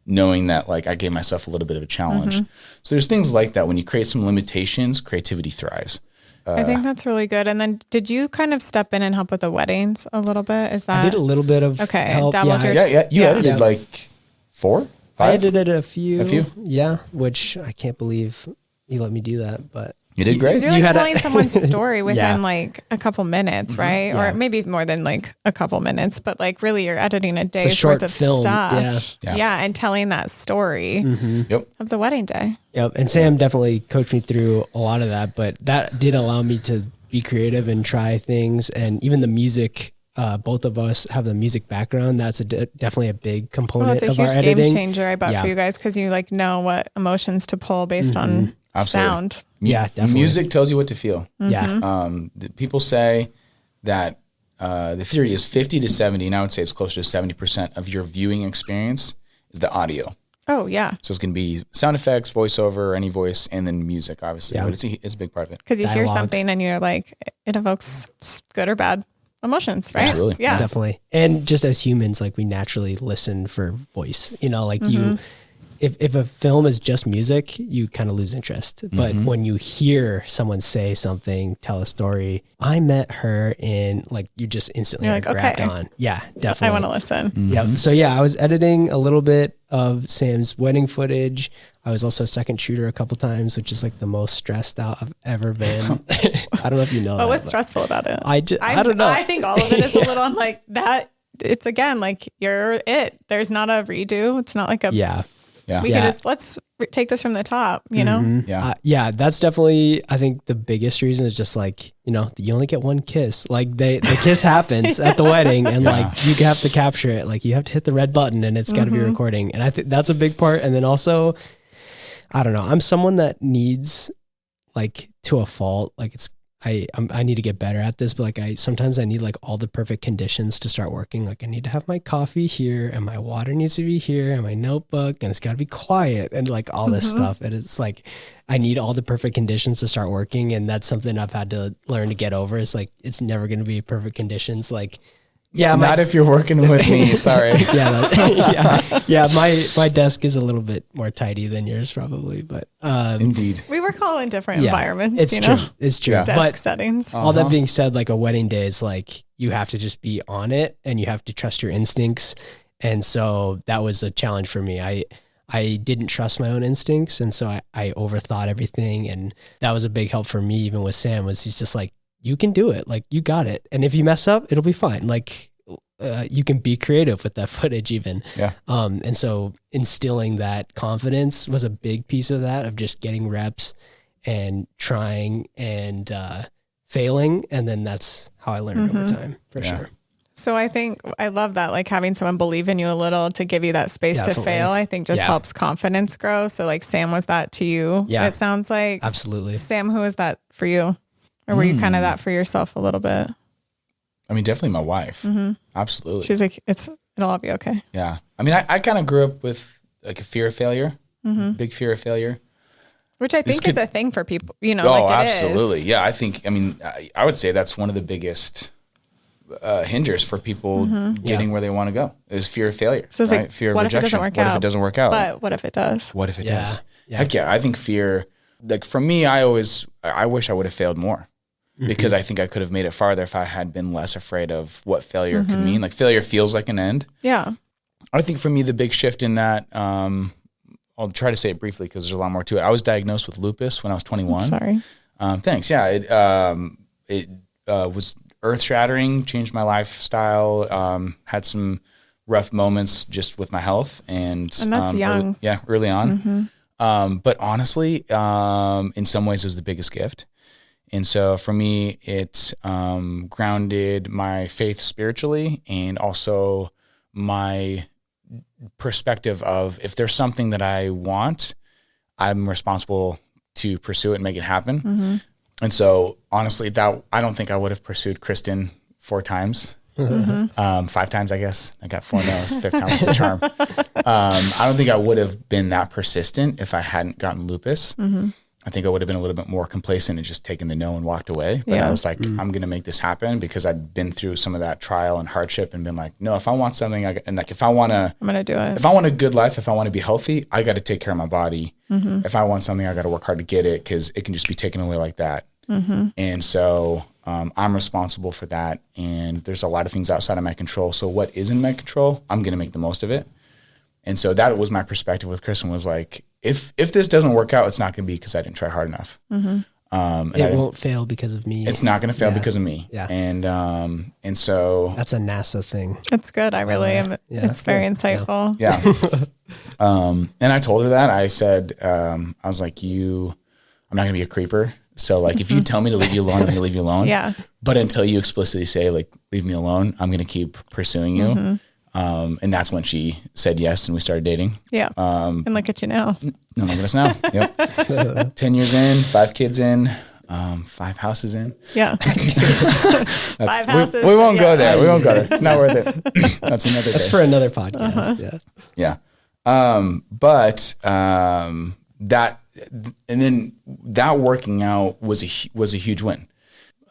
knowing that like I gave myself a little bit of a challenge. So there's things like that. When you create some limitations, creativity thrives. I think that's really good. And then did you kind of step in and help with the weddings a little bit? Is that I did a little bit of Okay, help. dabbled your- Yeah. You Yeah. edited like 4, 5? I edited a few. A few? Yeah, which I can't believe you let me do that, but You did great. Because you're You like had a- telling someone's story within Yeah. like a couple minutes, right? Yeah. Or maybe more than like a couple minutes, but like really you're editing a day's short worth of film, stuff. yeah. Yeah. And telling that story Yep. of the wedding day. Yep. And Sam definitely coached me through a lot of that, but that did allow me to be creative and try things. And even the music, both of us have the music background. That's definitely a big Well, component it's a of our huge game editing. changer, I bet, Yeah. for you guys, because you like know what emotions to pull based on Absolutely. sound. Yeah, definitely. Music tells you what to feel. Yeah. People say that the theory is 50 to 70, and I would say it's closer to 70% of your viewing experience is the audio. Oh, yeah. So it's going to be sound effects, voiceover, any voice, and then music, obviously. Yeah. But it's a big part of it. Because you hear Dialogue. something and you're like, it evokes good or bad emotions, right? Absolutely. Yeah. Definitely. And just as humans, like we naturally listen for voice, like if a film is just music, you kind of lose interest. But when you hear someone say something, tell a story, I met her in, like, you just instantly You're like like, grabbed okay. on. Yeah, I definitely. want to listen. Yeah. So I was editing a little bit of Sam's wedding footage. I was also a second shooter a couple times, which is like the most stressed out I've ever been. I don't know if you know that. What's but stressful about it? I don't know. I think all of it is a little, I'm like, that, it's again, like, you're it. There's not a redo. It's not like a, Yeah. Yeah. we could just, let's take this from the top, you know? Yeah. Yeah, that's definitely, I think the biggest reason is just like, you only get one kiss. Like the kiss happens at the wedding and like you have to capture it. Like you have to hit the red button and it's got to be recording. And I think that's a big part. And then also, I don't know, I'm someone that needs, like, to a fault, like I need to get better at this, but like sometimes I need like all the perfect conditions to start working. Like I need to have my coffee here and my water needs to be here and my notebook and it's got to be quiet and like all this stuff. And it's like, I need all the perfect conditions to start working. And that's something I've had to learn to get over. It's like, it's never going to be perfect conditions. Like, yeah, Not if you're working with me. Sorry. My desk is a little bit more tidy than yours probably, but Indeed. We work all in different environments, It's you true. know? It's true. Yeah. Desk But settings. all that being said, like a wedding day is like, you have to just be on it and you have to trust your instincts. And so that was a challenge for me. I didn't trust my own instincts. And so I overthought everything. And that was a big help for me, even with Sam, was he's just like, you can do it. Like you got it. And if you mess up, it'll be fine. Like, you can be creative with that footage even. Yeah. And so instilling that confidence was a big piece of that, of just getting reps and trying and failing. And then that's how I learned over time, for sure. So I think I love that, like having someone believe in you a little to give you that space to Definitely. fail, I think just helps confidence grow. So like Sam was that to you. Yeah. It sounds like. Absolutely. Sam, who was that for you? Or were you kind of that for yourself a little bit? I mean, definitely my wife. Absolutely. She was like, it'll all be okay. Yeah. I mean, I kind of grew up with like a fear of failure, big fear of failure. Which I think is a thing for people, Oh, like it absolutely. is. Yeah. I would say that's one of the biggest hinders for people getting where they want to go is fear of failure. So it's right? like, Fear of what if it rejection. doesn't work What out? if it doesn't work out? But what if it does? What if it Yeah. does? Yeah. Heck yeah. I think fear, like for me, I wish I would have failed more. Because I think I could have made it farther if I had been less afraid of what failure could mean. Like failure feels like an end. Yeah. I think for me, the big shift in that, I'll try to say it briefly because there's a lot more to it. I was diagnosed with lupus when I was 21. Sorry. Thanks. Yeah. It was earth shattering, changed my lifestyle, had some rough moments just with my health. And that's young. Early on. But honestly, in some ways it was the biggest gift. And so for me, it grounded my faith spiritually and also my perspective of if there's something that I want, I'm responsible to pursue it and make it happen. And so honestly, that I don't think I would have pursued Kristen 4 times. 5 times, I guess. I got 4 no's. 5th time was the charm. I don't think I would have been that persistent if I hadn't gotten lupus. I think I would have been a little bit more complacent and just taken the no and walked away. But I was like, I'm going to make this happen because I'd been through some of that trial and hardship and been like, no, if I want something, if I want to, I'm going to do it. if I want a good life, if I want to be healthy, I got to take care of my body. If I want something, I got to work hard to get it because it can just be taken away like that. And so I'm responsible for that. And there's a lot of things outside of my control. So what is in my control, I'm going to make the most of it. And so that was my perspective with Kristen was like, if this doesn't work out, it's not going to be because I didn't try hard enough. And It won't fail because of me. it's not going to fail because of me. Yeah. And so That's a NASA thing. It's good. I really am. Yeah. It's very insightful. yeah. And I told her that. I said, I was like, I'm not going to be a creeper. So like, if you tell me to leave you alone, I'm going to leave you alone. Yeah. But until you explicitly say like, leave me alone, I'm going to keep pursuing you. And that's when she said yes and we started dating. Yeah. And look at you now. No, look at us now. Yep. 10 years in, 5 kids in, 5 houses in. Yeah. 5 houses. We won't go yeah. there. We won't go there. It's not worth it. That's another That's day. for another podcast. Yeah. Yeah. But that, and then that working out was a huge win.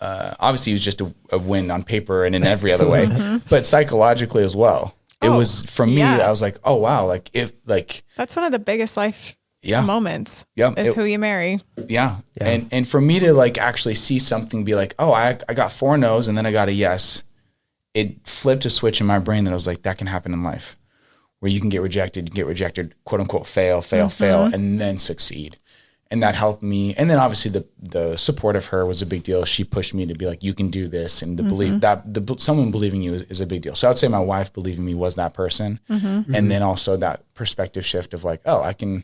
Obviously, it was just a win on paper and in every other way, but psychologically as well. It was for me. I was like, oh wow, like if like that's one of the biggest life moments. Yeah, is who you marry. Yeah. And for me to like actually see something, be like, oh, I got 4 no's and then I got a yes. It flipped a switch in my brain that I was like, that can happen in life, where you can get rejected, quote unquote, fail, and then succeed. And that helped me. And then obviously the support of her was a big deal. She pushed me to be like, you can do this. And the belief that someone believing you is a big deal. So I would say my wife believing me was that person. And then also that perspective shift of like, oh, I can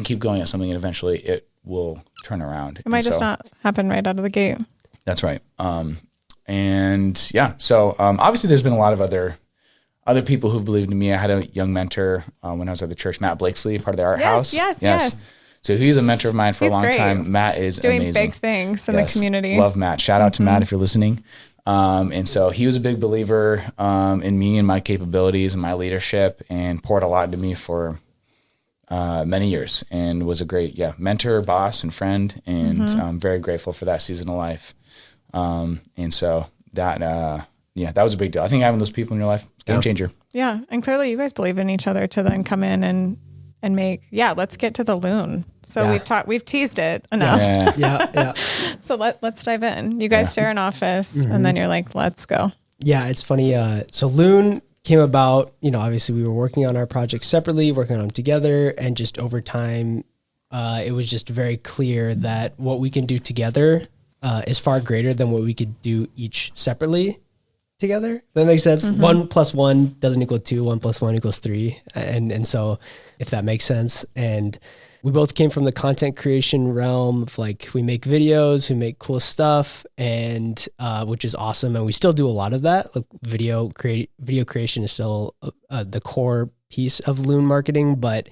keep going at something and eventually it will turn around. It might just not happen right out of the gate. That's right. And yeah, so obviously there's been a lot of other people who've believed in me. I had a young mentor when I was at the church, Matt Blakesley, part of the Art House. Yes. So he's a mentor of mine for a long great. time. Matt is doing amazing. Big things in the community. Love Matt. Shout out to Matt if you're listening. And so he was a big believer in me and my capabilities and my leadership, and poured a lot into me for many years, and was a great mentor, boss, and friend. And I'm very grateful for that season of life. And so that that was a big deal. I think having those people in your life, game changer. Yeah, and clearly you guys believe in each other to then come in and make, let's get to the LUNE. So we've teased it enough. Yeah. So let's dive in. You guys share an office and then you're like, let's go. Yeah, it's funny. So LUNE came about, obviously we were working on our projects separately, working on them together. And just over time, it was just very clear that what we can do together is far greater than what we could do each separately together. That makes sense. 1 + 1 doesn't equal 2. 1 + 1 = 3. And so if that makes sense. And we both came from the content creation realm of like, we make videos, we make cool stuff, and which is awesome. And we still do a lot of that. Like video creation is still the core piece of LUNE marketing, but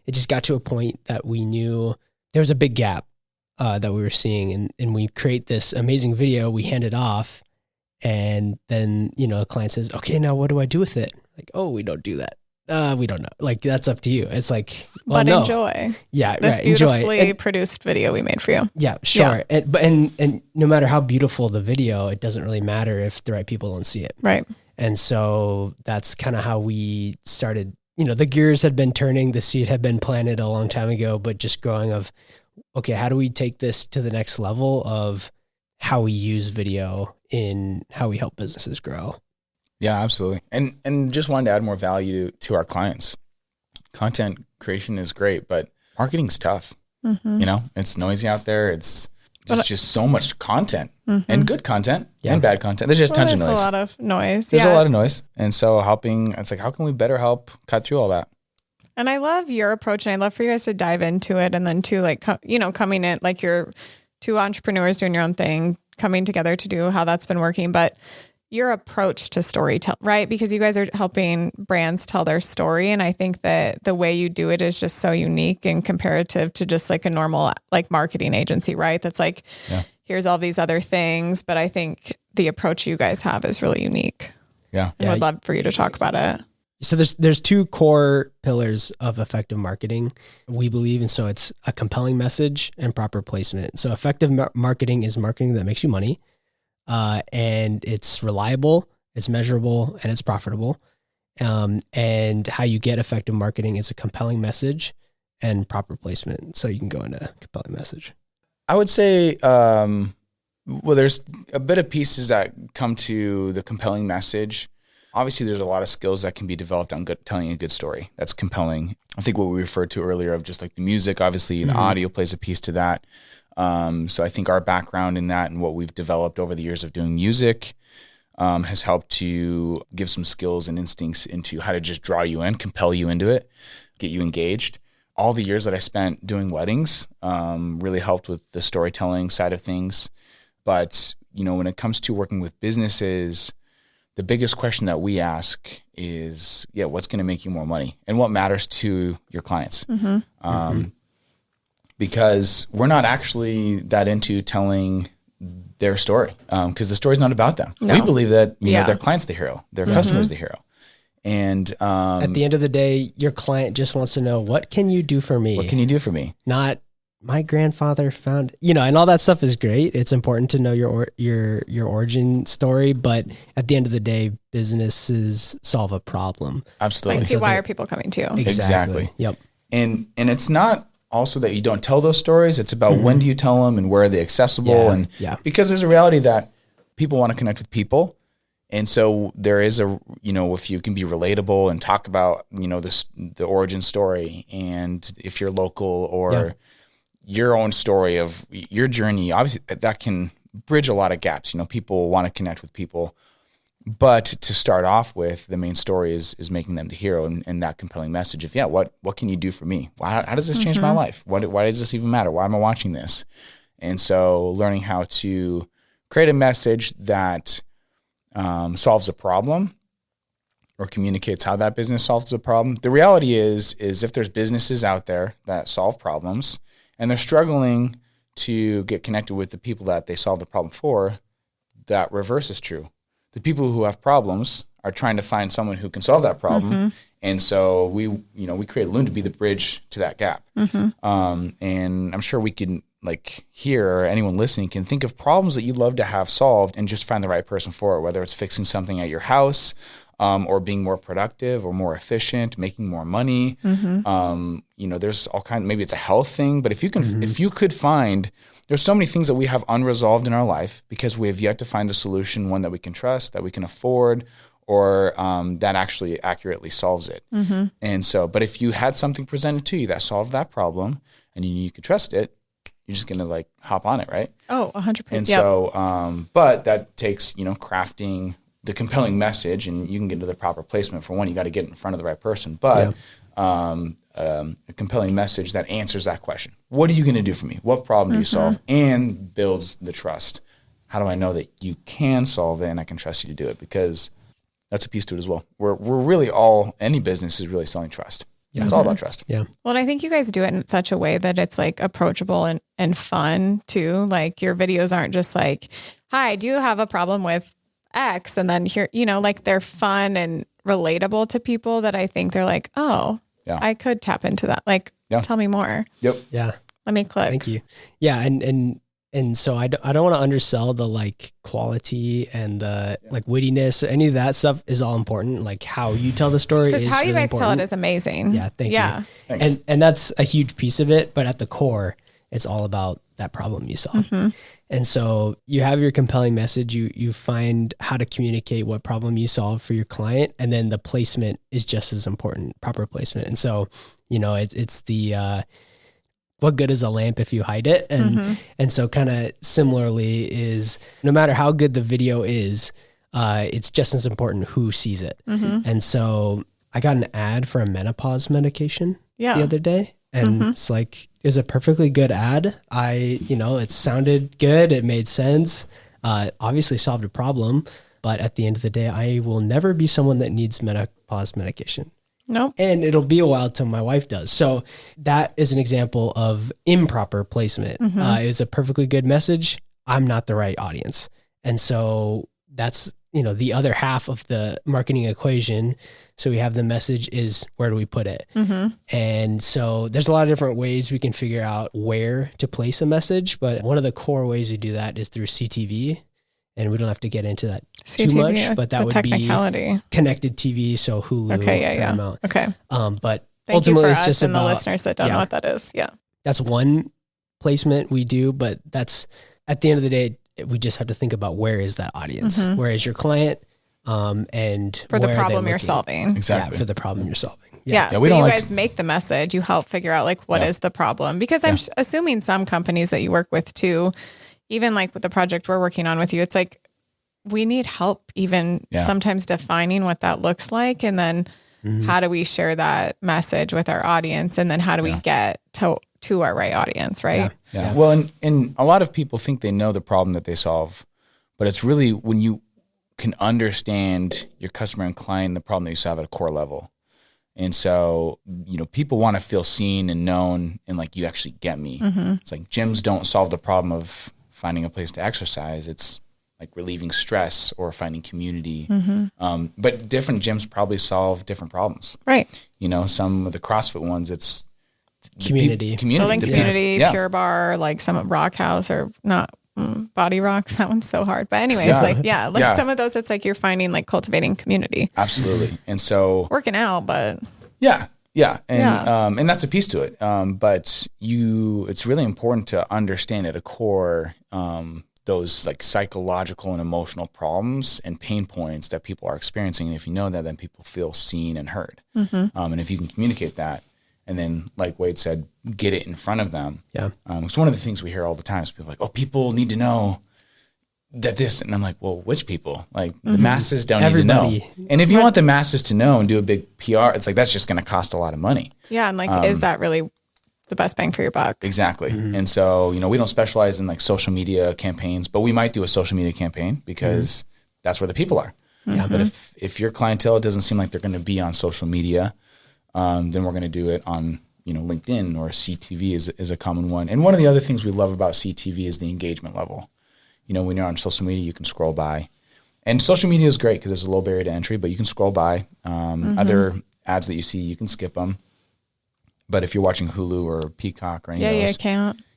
it just got to a point that we knew there was a big gap that we were seeing. And we create this amazing video, we hand it off, and then, a client says, okay, now what do I do with it? Like, oh, we don't do that. We don't know. Like, that's up to you. It's like, well, but enjoy. Yeah, this right. beautifully produced video we made for you. Yeah, sure. Yeah. And no matter how beautiful the video, it doesn't really matter if the right people don't see it. Right. And so that's kind of how we started. The gears had been turning, the seed had been planted a long time ago, but just growing of, okay, how do we take this to the next level of how we use video in how we help businesses grow? Yeah, absolutely. And just wanted to add more value to our clients. Content creation is great, but marketing's tough. It's noisy out there. There's just so much content and good content and bad content. There's just tons of noise. There's a lot of noise. There's a lot of noise. And so it's like, how can we better help cut through all that? And I love your approach, and I love for you guys to dive into it. And then to like, coming in, like you're 2 entrepreneurs doing your own thing, coming together to do how that's been working. But your approach to storytelling, right? Because you guys are helping brands tell their story. And I think that the way you do it is just so unique and comparative to just like a normal like marketing agency, right? That's like, here's all these other things. But I think the approach you guys have is really unique. Yeah. And would love for you to talk about it. So there's 2 core pillars of effective marketing, we believe. And so it's a compelling message and proper placement. So effective marketing is marketing that makes you money. And it's reliable, it's measurable, and it's profitable. And how you get effective marketing is a compelling message and proper placement. So you can go into compelling message. I would say, there's a bit of pieces that come to the compelling message. Obviously, there's a lot of skills that can be developed on telling a good story. That's compelling. I think what we referred to earlier of just like the music, obviously, and audio plays a piece to that. So I think our background in that and what we've developed over the years of doing music has helped to give some skills and instincts into how to just draw you in, compel you into it, get you engaged. All the years that I spent doing weddings really helped with the storytelling side of things. But, when it comes to working with businesses, the biggest question that we ask is, what's going to make you more money and what matters to your clients? Because we're not actually that into telling their story because the story's not about them. No. We believe that their client's the hero, their customer's the hero. And at the end of the day, your client just wants to know, what can you do for me? what can you do for me? Not, my grandfather found, and all that stuff is great. It's important to know your origin story, but at the end of the day, businesses solve a problem. Absolutely. Like, why are people coming to you? Exactly. Yep. And it's not also that you don't tell those stories. It's about when do you tell them and where are they accessible? Because there's a reality that people want to connect with people. And so there is if you can be relatable and talk about, the origin story, and if you're local or your own story of your journey, obviously that can bridge a lot of gaps. People want to connect with people, but to start off with, the main story is making them the hero and that compelling message of, what can you do for me? How does this change my life? Why does this even matter? Why am I watching this? And so learning how to create a message that solves a problem or communicates how that business solves a problem. The reality is if there's businesses out there that solve problems and they're struggling to get connected with the people that they solve the problem for, that reverse is true. The people who have problems are trying to find someone who can solve that problem. And so we created LUNE to be the bridge to that gap. And I'm sure we can here, or anyone listening can think of problems that you'd love to have solved and just find the right person for it, whether it's fixing something at your house, or being more productive or more efficient, making more money. There's all kinds, maybe it's a health thing, but if you could find, there's so many things that we have unresolved in our life because we have yet to find the solution, one that we can trust, that we can afford, or that actually accurately solves it. And so, but if you had something presented to you that solved that problem and you knew you could trust it, you're just going to hop on it, right? Oh, 100%. And so, but that takes, crafting the compelling message, and you can get to the proper placement. For one, you got to get in front of the right person, but a compelling message that answers that question. What are you going to do for me? What problem do you solve? And builds the trust. How do I know that you can solve it and I can trust you to do it? Because that's a piece to it as well. We're really any business is really selling trust. Yeah. It's all about trust. Yeah. Well, and I think you guys do it in such a way that it's approachable and fun too. Your videos aren't just hi, do you have a problem with X? And then here, they're fun and relatable to people that I think they're I could tap into that. Tell me more. Yep. Yeah. Let me click. Thank you. Yeah. And so I don't want to undersell the quality and the wittiness. Any of that stuff is all important. How you tell the story is because how you really guys important. tell it is amazing. Yeah, thank you. Thanks. And that's a huge piece of it. But at the core, it's all about that problem you solve. And so you have your compelling message. You find how to communicate what problem you solve for your client, and then the placement is just as important. Proper placement. And so it's the what good is a lamp if you hide it? And so kind of similarly is no matter how good the video is, it's just as important who sees it. And so I got an ad for a menopause medication the other day, and it's it was a perfectly good ad. It sounded good. It made sense. Obviously solved a problem, but at the end of the day, I will never be someone that needs menopause medication. Nope. And it'll be a while till my wife does. So that is an example of improper placement. It was a perfectly good message. I'm not the right audience. And so that's, the other half of the marketing equation. So we have the message is where do we put it? And so there's a lot of different ways we can figure out where to place a message. But one of the core ways we do that is through CTV. And we don't have to get into that CTV, too much, but that would technicality. Be connected TV, so Hulu, Paramount. Okay. But thank ultimately, you for it's us just and about the listeners that don't know what that is. Yeah, that's one placement we do, but that's at the end of the day, we just have to think about where is that audience, where is your client, and for the problem you're solving. Exactly. Yeah, for the problem you're solving. Yeah. So you guys make the message. You help figure out what is the problem, because I'm assuming some companies that you work with too. Even with the project we're working on with you, it's we need help even sometimes defining what that looks like. And then how do we share that message with our audience? And then how do we get to our right audience, right? Yeah. Well, and a lot of people think they know the problem that they solve, but it's really when you can understand your customer and client, the problem that you solve at a core level. And so, people want to feel seen and known and you actually get me. It's gyms don't solve the problem of finding a place to exercise. It's like relieving stress or finding community. But different gyms probably solve different problems. Right. You know, some of the CrossFit ones, it's Community. Building the community, yeah. Pure Bar, like some Rock House or not Body Rocks. That one's so hard. But anyways, some of those, it's like you're finding like cultivating community. Absolutely. And so working out, but yeah. And that's a piece to it. But it's really important to understand at a core, those like psychological and emotional problems and pain points that people are experiencing. And if you know that, then people feel seen and heard. And if you can communicate that, and then, like Wade said, get it in front of them. Yeah. It's one of the things we hear all the time is people are like, oh, people need to know that this. And I'm like, well, which people? Like the masses don't need to know. And if you want the masses to know and do a big PR, it's like, that's just going to cost a lot of money. Yeah. And like, is that really the best bang for your buck? Exactly. And so, you know, we don't specialize in like social media campaigns, but we might do a social media campaign because that's where the people are. Yeah. But if your clientele doesn't seem like they're going to be on social media, then we're going to do it on, you know, LinkedIn, or CTV is a common one. And one of the other things we love about CTV is the engagement level. You know, when you're on social media, you can scroll by. And social media is great because there's a low barrier to entry, but you can scroll by. Other ads that you see, you can skip them. But if you're watching Hulu or Peacock or any of those,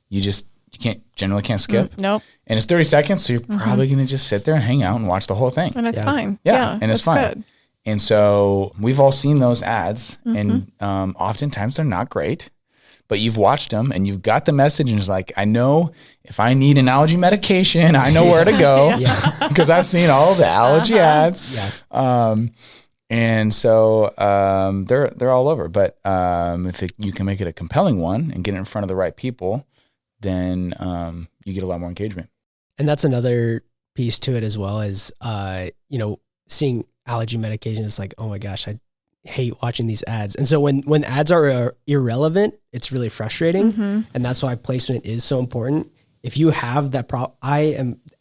you generally can't skip. Nope. And it's 30 seconds, so you're probably going to just sit there and hang out and watch the whole thing. And it's fine. Yeah, and it's fine. Good. And so we've all seen those ads, and oftentimes they're not great, but you've watched them and you've got the message, and it's like, I know if I need an allergy medication, I know where to go because I've seen all the allergy ads. Yeah. And so they're all over. But if you can make it a compelling one and get it in front of the right people, then you get a lot more engagement. And that's another piece to it as well, as you know, seeing allergy medication is like, oh my gosh, I hate watching these ads. And so when ads are irrelevant, it's really frustrating. And that's why placement is so important. If you have that problem,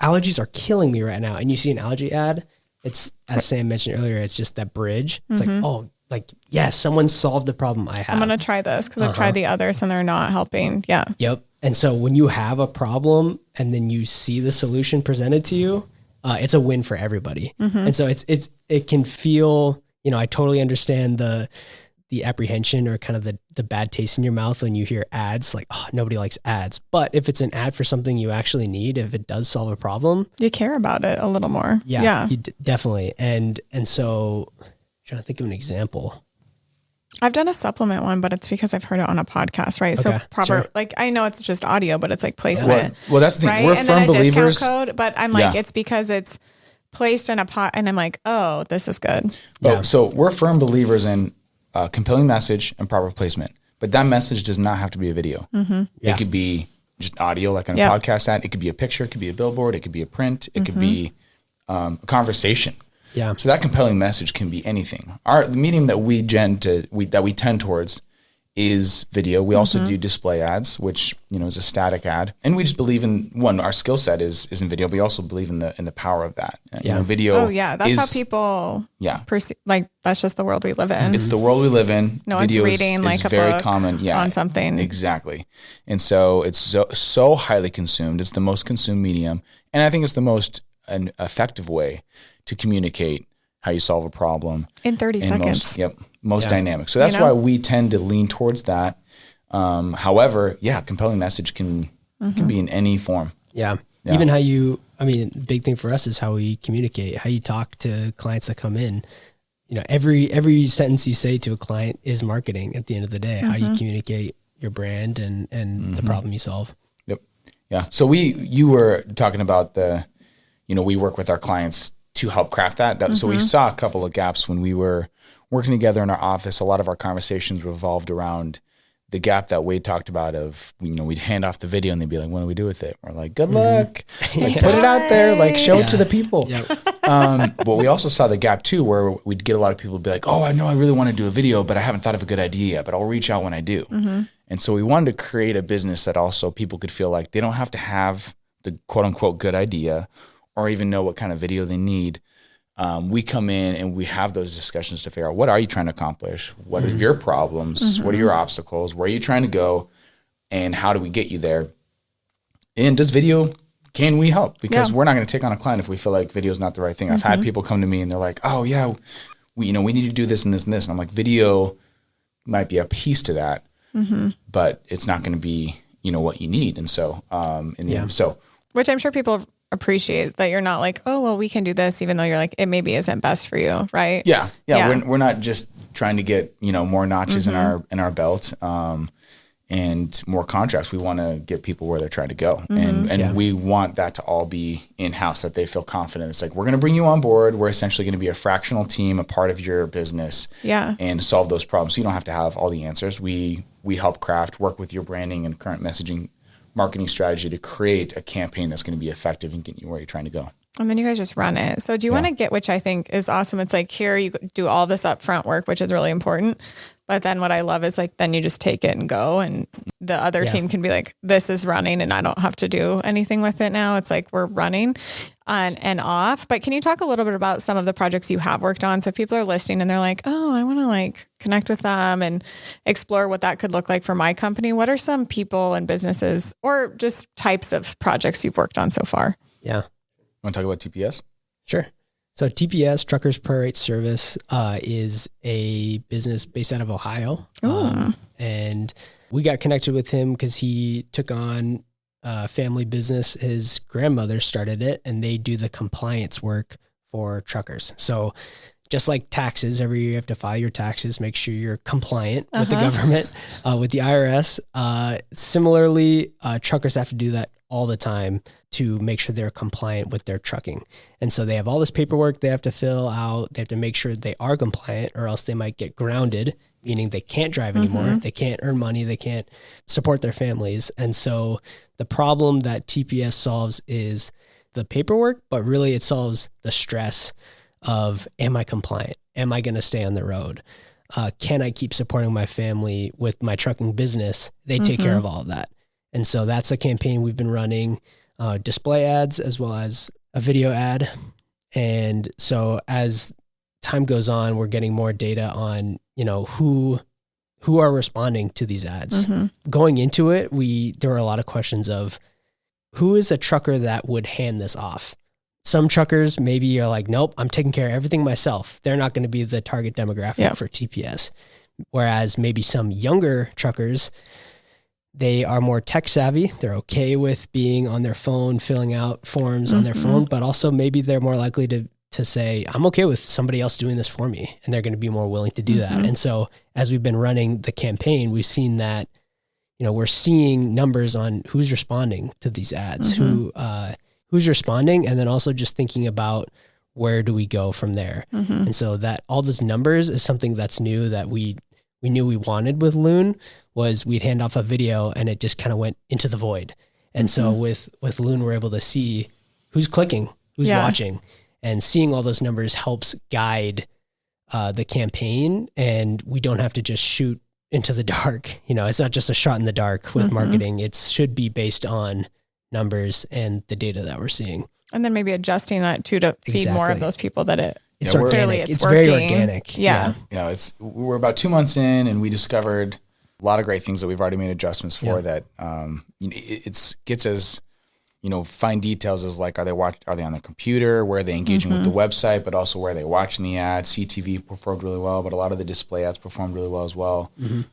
allergies are killing me right now. And you see an allergy ad, it's, as Sam mentioned earlier, it's just that bridge. It's like, oh, like, yes, someone solved the problem I have. I'm going to try this because I've tried the others and they're not helping. Yeah. Yep. And so when you have a problem and then you see the solution presented to you, it's a win for everybody. And so it can feel, you know, I totally understand the apprehension or kind of the bad taste in your mouth when you hear ads, like, oh, nobody likes ads. But if it's an ad for something you actually need, if it does solve a problem, you care about it a little more. Yeah. Definitely. And so I'm trying to think of an example. I've done a supplement one, but it's because I've heard it on a podcast, right? Okay, so proper, sure. like, I know it's just audio, but it's like placement. Well, that's the thing. Right? We're and firm then a believers. Discount code, but I'm like, it's because it's placed in a pot, and I'm like, oh, this is good. Yeah. So we're firm believers in compelling message and proper placement, but that message does not have to be a video. It could be just audio, like on a podcast ad. It could be a picture. It could be a billboard. It could be a print. It could be a conversation. Yeah. So that compelling message can be anything. The medium that we tend towards is video. We also do display ads, which, you know, is a static ad. And we just believe in our skill set is in video, but we also believe in the power of that. You know, video. Oh yeah. That's how people perceive, like, that's just the world we live in. It's the world we live in. No video one's reading is like a very book common on something. Exactly. And so it's so highly consumed. It's the most consumed medium. And I think it's the most an effective way to communicate how you solve a problem in 30 seconds. Most dynamic. So that's why we tend to lean towards that. However, compelling message can be in any form. Yeah. Even how big thing for us is how we communicate, how you talk to clients that come in. You know, every sentence you say to a client is marketing at the end of the day, how you communicate your brand and the problem you solve. Yep. Yeah. So you were talking about we work with our clients to help craft that. So we saw a couple of gaps when we were working together in our office. A lot of our conversations revolved around the gap that Wade talked about of, you know, we'd hand off the video and they'd be like, what do we do with it? We're like, good luck. Like, put it out there, like show it to the people. But we also saw the gap too, where we'd get a lot of people be like, oh, I know I really want to do a video, but I haven't thought of a good idea yet, but I'll reach out when I do. And so we wanted to create a business that also people could feel like they don't have to have the quote unquote good idea or even know what kind of video they need. We come in and we have those discussions to figure out, what are you trying to accomplish? What are your problems? What are your obstacles? Where are you trying to go? And how do we get you there? And does video can we help? Because we're not going to take on a client if we feel like video is not the right thing. I've had people come to me and they're like, oh yeah, we need to do this and this and this. And I'm like, video might be a piece to that, but it's not going to be, what you need. And so, in the end, which I'm sure people appreciate, that you're not like, oh, well, we can do this, even though you're like, it maybe isn't best for you. Right. Yeah. We're not just trying to get, more notches in our belt, and more contracts. We want to get people where they're trying to go. And we want that to all be in-house, that they feel confident. It's like, we're going to bring you on board. We're essentially going to be a fractional team, a part of your business, and solve those problems. So you don't have to have all the answers. We help craft, work with your branding and current messaging marketing strategy to create a campaign that's going to be effective and get you where you're trying to go. And then you guys just run it. So do you want to get, which I think is awesome. It's like, here you do all this upfront work, which is really important. But then what I love is like, then you just take it and go, and the other team can be like, this is running and I don't have to do anything with it now. It's like, we're running on and off. But can you talk a little bit about some of the projects you have worked on? So if people are listening and they're like, oh, I want to like connect with them and explore what that could look like for my company. What are some people and businesses or just types of projects you've worked on so far? Yeah. Want to talk about TPS? Sure. So TPS, Truckers Per Rate Service, is a business based out of Ohio. And we got connected with him because he took on a family business. His grandmother started it, and they do the compliance work for truckers. So just like taxes, every year you have to file your taxes, make sure you're compliant with the government, with the IRS. Similarly, truckers have to do that all the time to make sure they're compliant with their trucking. And so they have all this paperwork they have to fill out. They have to make sure they are compliant, or else they might get grounded, meaning they can't drive anymore. They can't earn money. They can't support their families. And so the problem that TPS solves is the paperwork, but really it solves the stress of, am I compliant? Am I going to stay on the road? Can I keep supporting my family with my trucking business? They take care of all of that. And so that's a campaign we've been running, display ads as well as a video ad. And so as time goes on, we're getting more data on, who are responding to these ads. Going into it, there were a lot of questions of, who is a trucker that would hand this off? Some truckers maybe are like, nope, I'm taking care of everything myself. They're not going to be the target demographic for TPS. Whereas maybe some younger truckers, they are more tech savvy. They're okay with being on their phone, filling out forms on their phone, but also maybe they're more likely to say, I'm okay with somebody else doing this for me. And they're going to be more willing to do that. And so as we've been running the campaign, we've seen that, we're seeing numbers on who's responding to these ads, who's responding, and then also just thinking about where do we go from there. And so that all those numbers is something that's new that we knew we wanted with LUNE, was we'd hand off a video and it just kind of went into the void. And so with LUNE, we're able to see who's clicking, who's watching, and seeing all those numbers helps guide the campaign. And we don't have to just shoot into the dark. It's not just a shot in the dark with marketing. It should be based on numbers and the data that we're seeing. And then maybe adjusting that too to feed more of those people that it's organic. It's very organic. Yeah. We're about 2 months in, and we discovered a lot of great things that we've already made adjustments for that, it gets as, fine details as like, are they on their computer? Where are they engaging with the website, but also where are they watching the ads? CTV performed really well, but a lot of the display ads performed really well as well.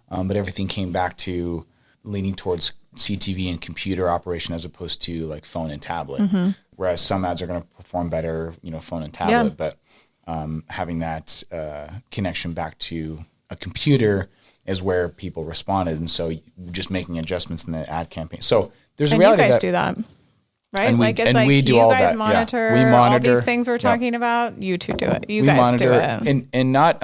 But everything came back to leaning towards CTV and computer operation as opposed to like phone and tablet. Whereas some ads are going to perform better, phone and tablet, but having that connection back to a computer is where people responded. And so just making adjustments in the ad campaign. So there's a reality you guys do that, right? And we do you all guys that. Monitor, we monitor all these things we're talking about. You two do it. You we guys monitor do it. And not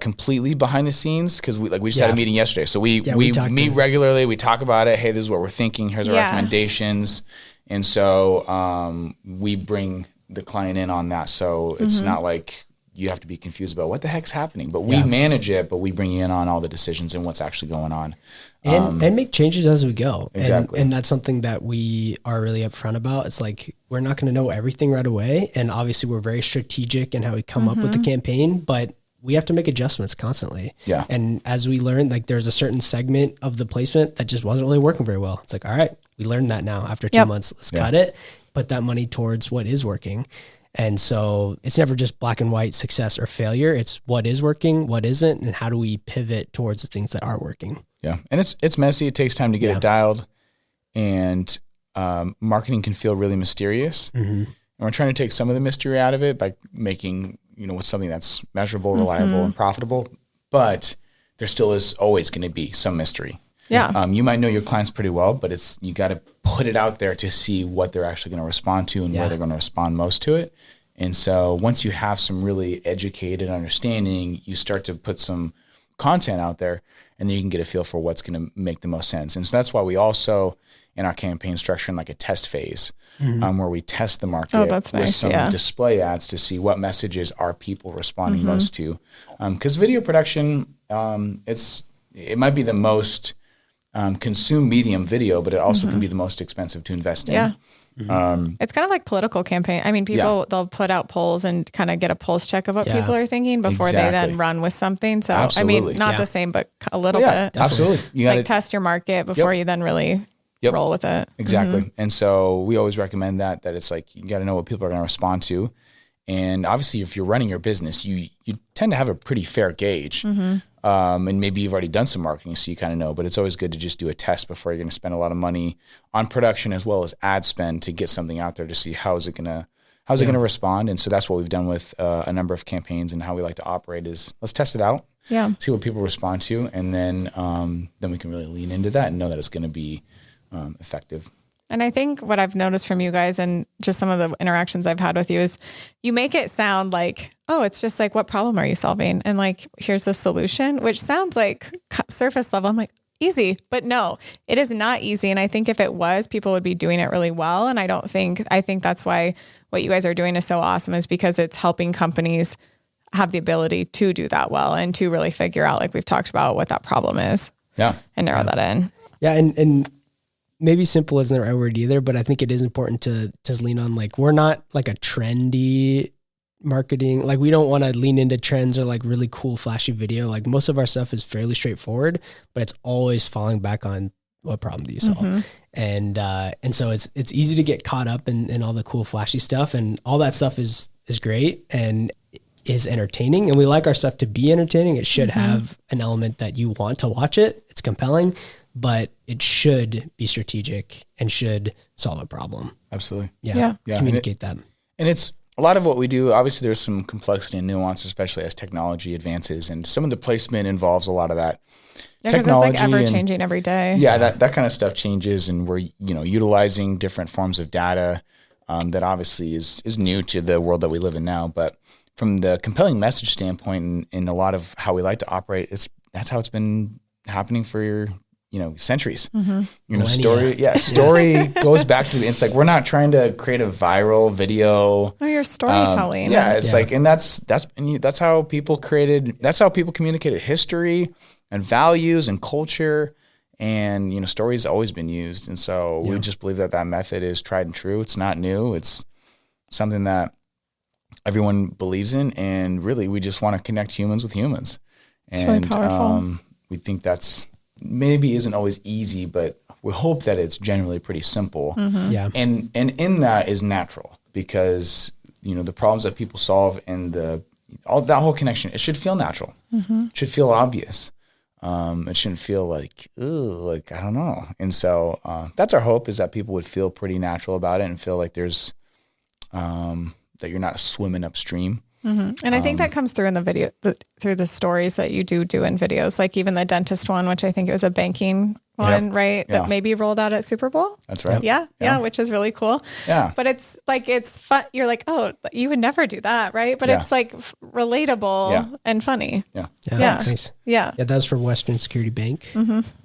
completely behind the scenes, because we just had a meeting yesterday. So we meet regularly. We talk about it. Hey, this is what we're thinking. Here's our recommendations. And so we bring the client in on that. So it's not like you have to be confused about what the heck's happening. But we manage it, but we bring you in on all the decisions and what's actually going on. And make changes as we go. Exactly. And that's something that we are really upfront about. It's like, we're not going to know everything right away. And obviously we're very strategic in how we come up with the campaign, but we have to make adjustments constantly. And as we learn, like there's a certain segment of the placement that just wasn't really working very well. It's like, all right, we learned that now after 2 Yep. months. Let's cut it, put that money towards what is working. And so it's never just black and white success or failure. It's what is working, what isn't, and how do we pivot towards the things that are working. Yeah. And it's messy. It takes time to get it dialed, and marketing can feel really mysterious. And we're trying to take some of the mystery out of it by making, with something that's measurable, reliable, and profitable, but there still is always going to be some mystery. Yeah. You might know your clients pretty well, but you got to put it out there to see what they're actually going to respond to and where they're going to respond most to it. And so once you have some really educated understanding, you start to put some content out there, and then you can get a feel for what's going to make the most sense. And so that's why we also, in our campaign structure, in like a test phase, where we test the market with some display ads to see what messages are people responding most to. Because video production, it might be the most consumed medium, video, but it also can be the most expensive to invest in. Yeah. It's kind of like political campaign. I mean, people, they'll put out polls and kind of get a pulse check of what people are thinking before they then run with something. So, Absolutely. I mean, not the same, but a little bit. Absolutely. You got like test your market before you then really roll with it. Exactly. And so we always recommend that it's like, you got to know what people are going to respond to. And obviously, if you're running your business, you tend to have a pretty fair gauge. And maybe you've already done some marketing, so you kind of know. But it's always good to just do a test before you're going to spend a lot of money on production as well as ad spend to get something out there to see how is it going to respond. And so that's what we've done with a number of campaigns, and how we like to operate is let's test it out, see what people respond to, and then we can really lean into that and know that it's going to be effective. And I think what I've noticed from you guys and just some of the interactions I've had with you is you make it sound like, oh, it's just like, what problem are you solving? And like, here's the solution, which sounds like surface level. I'm like, easy, but no, it is not easy. And I think if it was, people would be doing it really well. And I think that's why what you guys are doing is so awesome, is because it's helping companies have the ability to do that well and to really figure out, like we've talked about, what that problem is. Yeah. And narrow that in. Yeah. And maybe simple isn't the right word either, but I think it is important to lean on, like, we're not like a trendy marketing. Like, we don't want to lean into trends or like really cool, flashy video. Like, most of our stuff is fairly straightforward, but it's always falling back on what problem do you solve? And so it's easy to get caught up in all the cool, flashy stuff, and all that stuff is great and is entertaining. And we like our stuff to be entertaining. It should have an element that you want to watch it. It's compelling, but it should be strategic and should solve a problem. Absolutely. Yeah. Communicate that. And it's a lot of what we do. Obviously, there's some complexity and nuance, especially as technology advances, and some of the placement involves a lot of that. Yeah, because it's like ever changing every day. Yeah, that kind of stuff changes, and we're utilizing different forms of data that obviously is new to the world that we live in now. But from the compelling message standpoint, and a lot of how we like to operate, that's how it's been happening for centuries. Story goes back to it's like, we're not trying to create a viral video. Oh, you're storytelling. Like, and that's how people communicated history and values and culture, and story's always been used. And so we just believe that method is tried and true. It's not new. It's something that everyone believes in, and really we just want to connect humans with humans. It's really powerful. We think that's maybe isn't always easy, but we hope that it's generally pretty simple. And in that is natural, because the problems that people solve and that whole connection, it should feel natural. It should feel obvious. It shouldn't feel like, I don't know. And so that's our hope, is that people would feel pretty natural about it and feel like there's that you're not swimming upstream. And I think that comes through in the video, through the stories that you do in videos, like even the dentist one, which I think it was a banking one, right? That maybe rolled out at Super Bowl. That's right. Yeah, which is really cool. Yeah. But it's like, it's fun. You're like, oh, you would never do that, right? But it's like relatable and funny. Yeah. Nice. Yeah. Yeah, that's for Western Security Bank.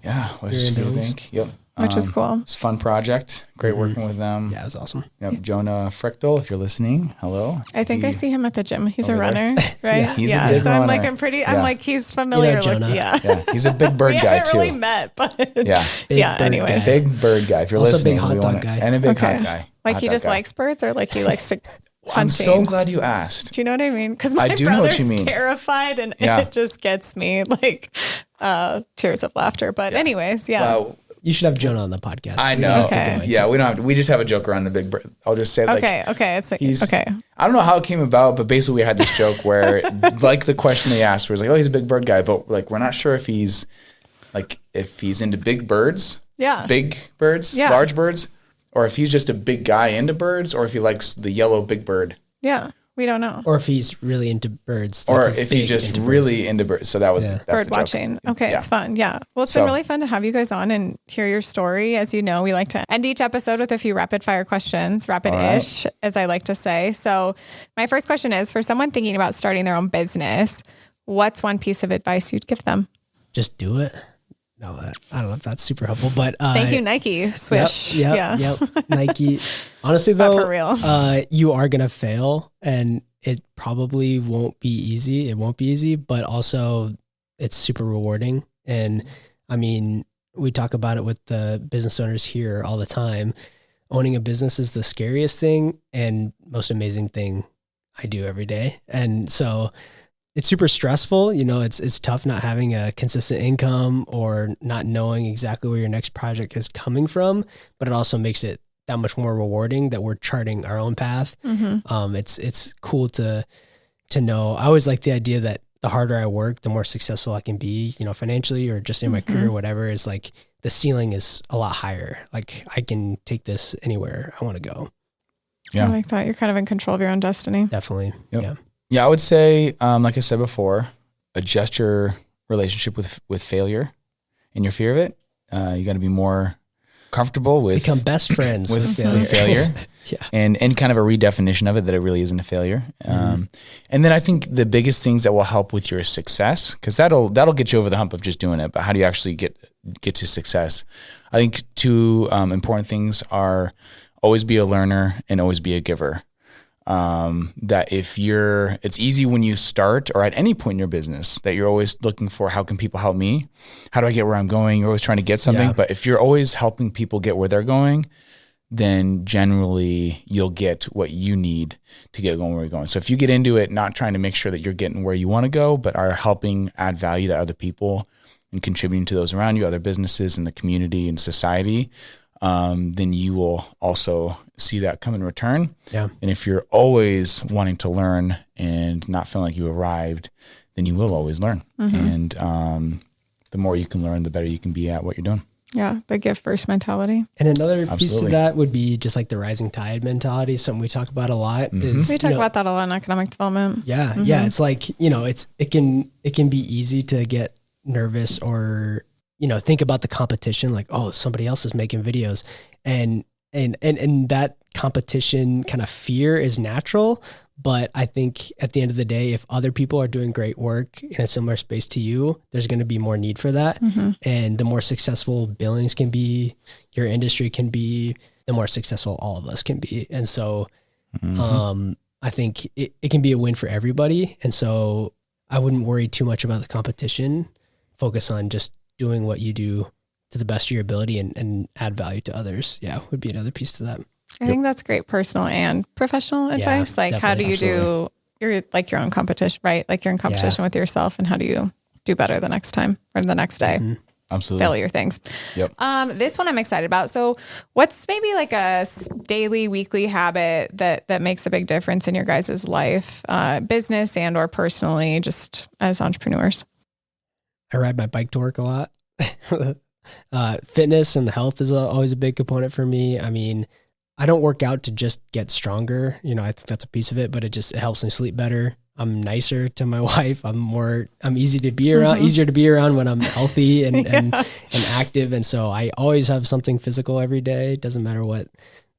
Yeah, Western Security Bank. Yep. Which is cool. It's a fun project. Great working with them. Yeah, it's awesome. Yep. Jonah Frechtel, if you're listening, hello. I think I see him at the gym. He's a runner, right? He's a big so runner. I'm like, I'm like, he's familiar. Jonah. He's a big bird guy too. We haven't really met, but anyways. Big bird guy. If you're also listening, big hot dog guy. And a big hot guy. Like, he just likes birds, or like he likes to hunting? I'm so glad you asked. Do you know what I mean? Because my brother's terrified, and it just gets me like tears of laughter. But anyways, You should have Jonah on the podcast. I know. Okay. Yeah, we don't have to, we just have a joke around the Big Bird. I'll just say like, Okay. It's like, okay. I don't know how it came about, but basically we had this joke where like the question they asked was like, oh, he's a big bird guy, but like, we're not sure if he's into big birds, big birds, large birds, or if he's just a big guy into birds, or if he likes the yellow big bird. Yeah. We don't know. Or if he's really into birds. Or if he's just really into birds. So that was that's bird the watching. joke. Okay, it's fun. Yeah. Well, it's been really fun to have you guys on and hear your story. As you know, we like to end each episode with a few rapid fire questions, rapid-ish, as I like to say. So my first question is, for someone thinking about starting their own business, what's one piece of advice you'd give them? Just do it. No, I don't know if that's super helpful, but thank you, Nike. Swish. Yep. Nike. Honestly, though, for real. You are gonna fail, and it probably won't be easy. It won't be easy, but also it's super rewarding. And I mean, we talk about it with the business owners here all the time. Owning a business is the scariest thing and most amazing thing I do every day, and so. It's super stressful. You know, it's tough not having a consistent income or not knowing exactly where your next project is coming from, but it also makes it that much more rewarding that we're charting our own path. Mm-hmm. It's cool to know. I always like the idea that the harder I work, the more successful I can be, you know, financially or just in my career, whatever. Is like the ceiling is a lot higher. Like I can take this anywhere I want to go. Yeah. I like that. You're kind of in control of your own destiny. Definitely. Yep. Yeah. Yeah, I would say, like I said before, adjust your relationship with failure and your fear of it. You got to be more comfortable with become best friends with failure. Yeah, and kind of a redefinition of it that it really isn't a failure. And then I think the biggest things that will help with your success, because that'll get you over the hump of just doing it. But how do you actually get to success? I think two important things are always be a learner and always be a giver. That it's easy when you start or at any point in your business that you're always looking for, how can people help me? How do I get where I'm going? You're always trying to get something. Yeah. But if you're always helping people get where they're going, then generally you'll get what you need to get going where you're going. So if you get into it, not trying to make sure that you're getting where you want to go, but are helping add value to other people and contributing to those around you, other businesses and the community and society, then you will also see that come in return. Yeah. And if you're always wanting to learn and not feeling like you arrived, then you will always learn. And the more you can learn, the better you can be at what you're doing. Yeah, the give first mentality. And another piece to that would be just like the rising tide mentality, something we talk about a lot. Is, we talk about that a lot in economic development. Yeah, yeah. It's like, you know, it can be easy to get nervous or think about the competition, like, oh, somebody else is making videos, and that competition kind of fear is natural. But I think at the end of the day, if other people are doing great work in a similar space to you, there's going to be more need for that. And the more successful Billings can be, your industry can be, the more successful all of us can be. And so I think it can be a win for everybody. And so I wouldn't worry too much about the competition. Focus on just doing what you do to the best of your ability and add value to others. Yeah, would be another piece to that. I think that's great personal and professional advice. Like, how do you do, you're like your own competition, right? Like you're in competition with yourself, and how do you do better the next time or the next day? Absolutely. Failure things. Yep. This one I'm excited about. So what's maybe like a daily, weekly habit that makes a big difference in your guys' life, business and or personally, just as entrepreneurs? I ride my bike to work a lot. Fitness and health is always a big component for me. I mean, I don't work out to just get stronger. I think that's a piece of it, but it helps me sleep better. I'm nicer to my wife. I'm easy to be around, easier to be around when I'm healthy and active. And so I always have something physical every day. Doesn't matter what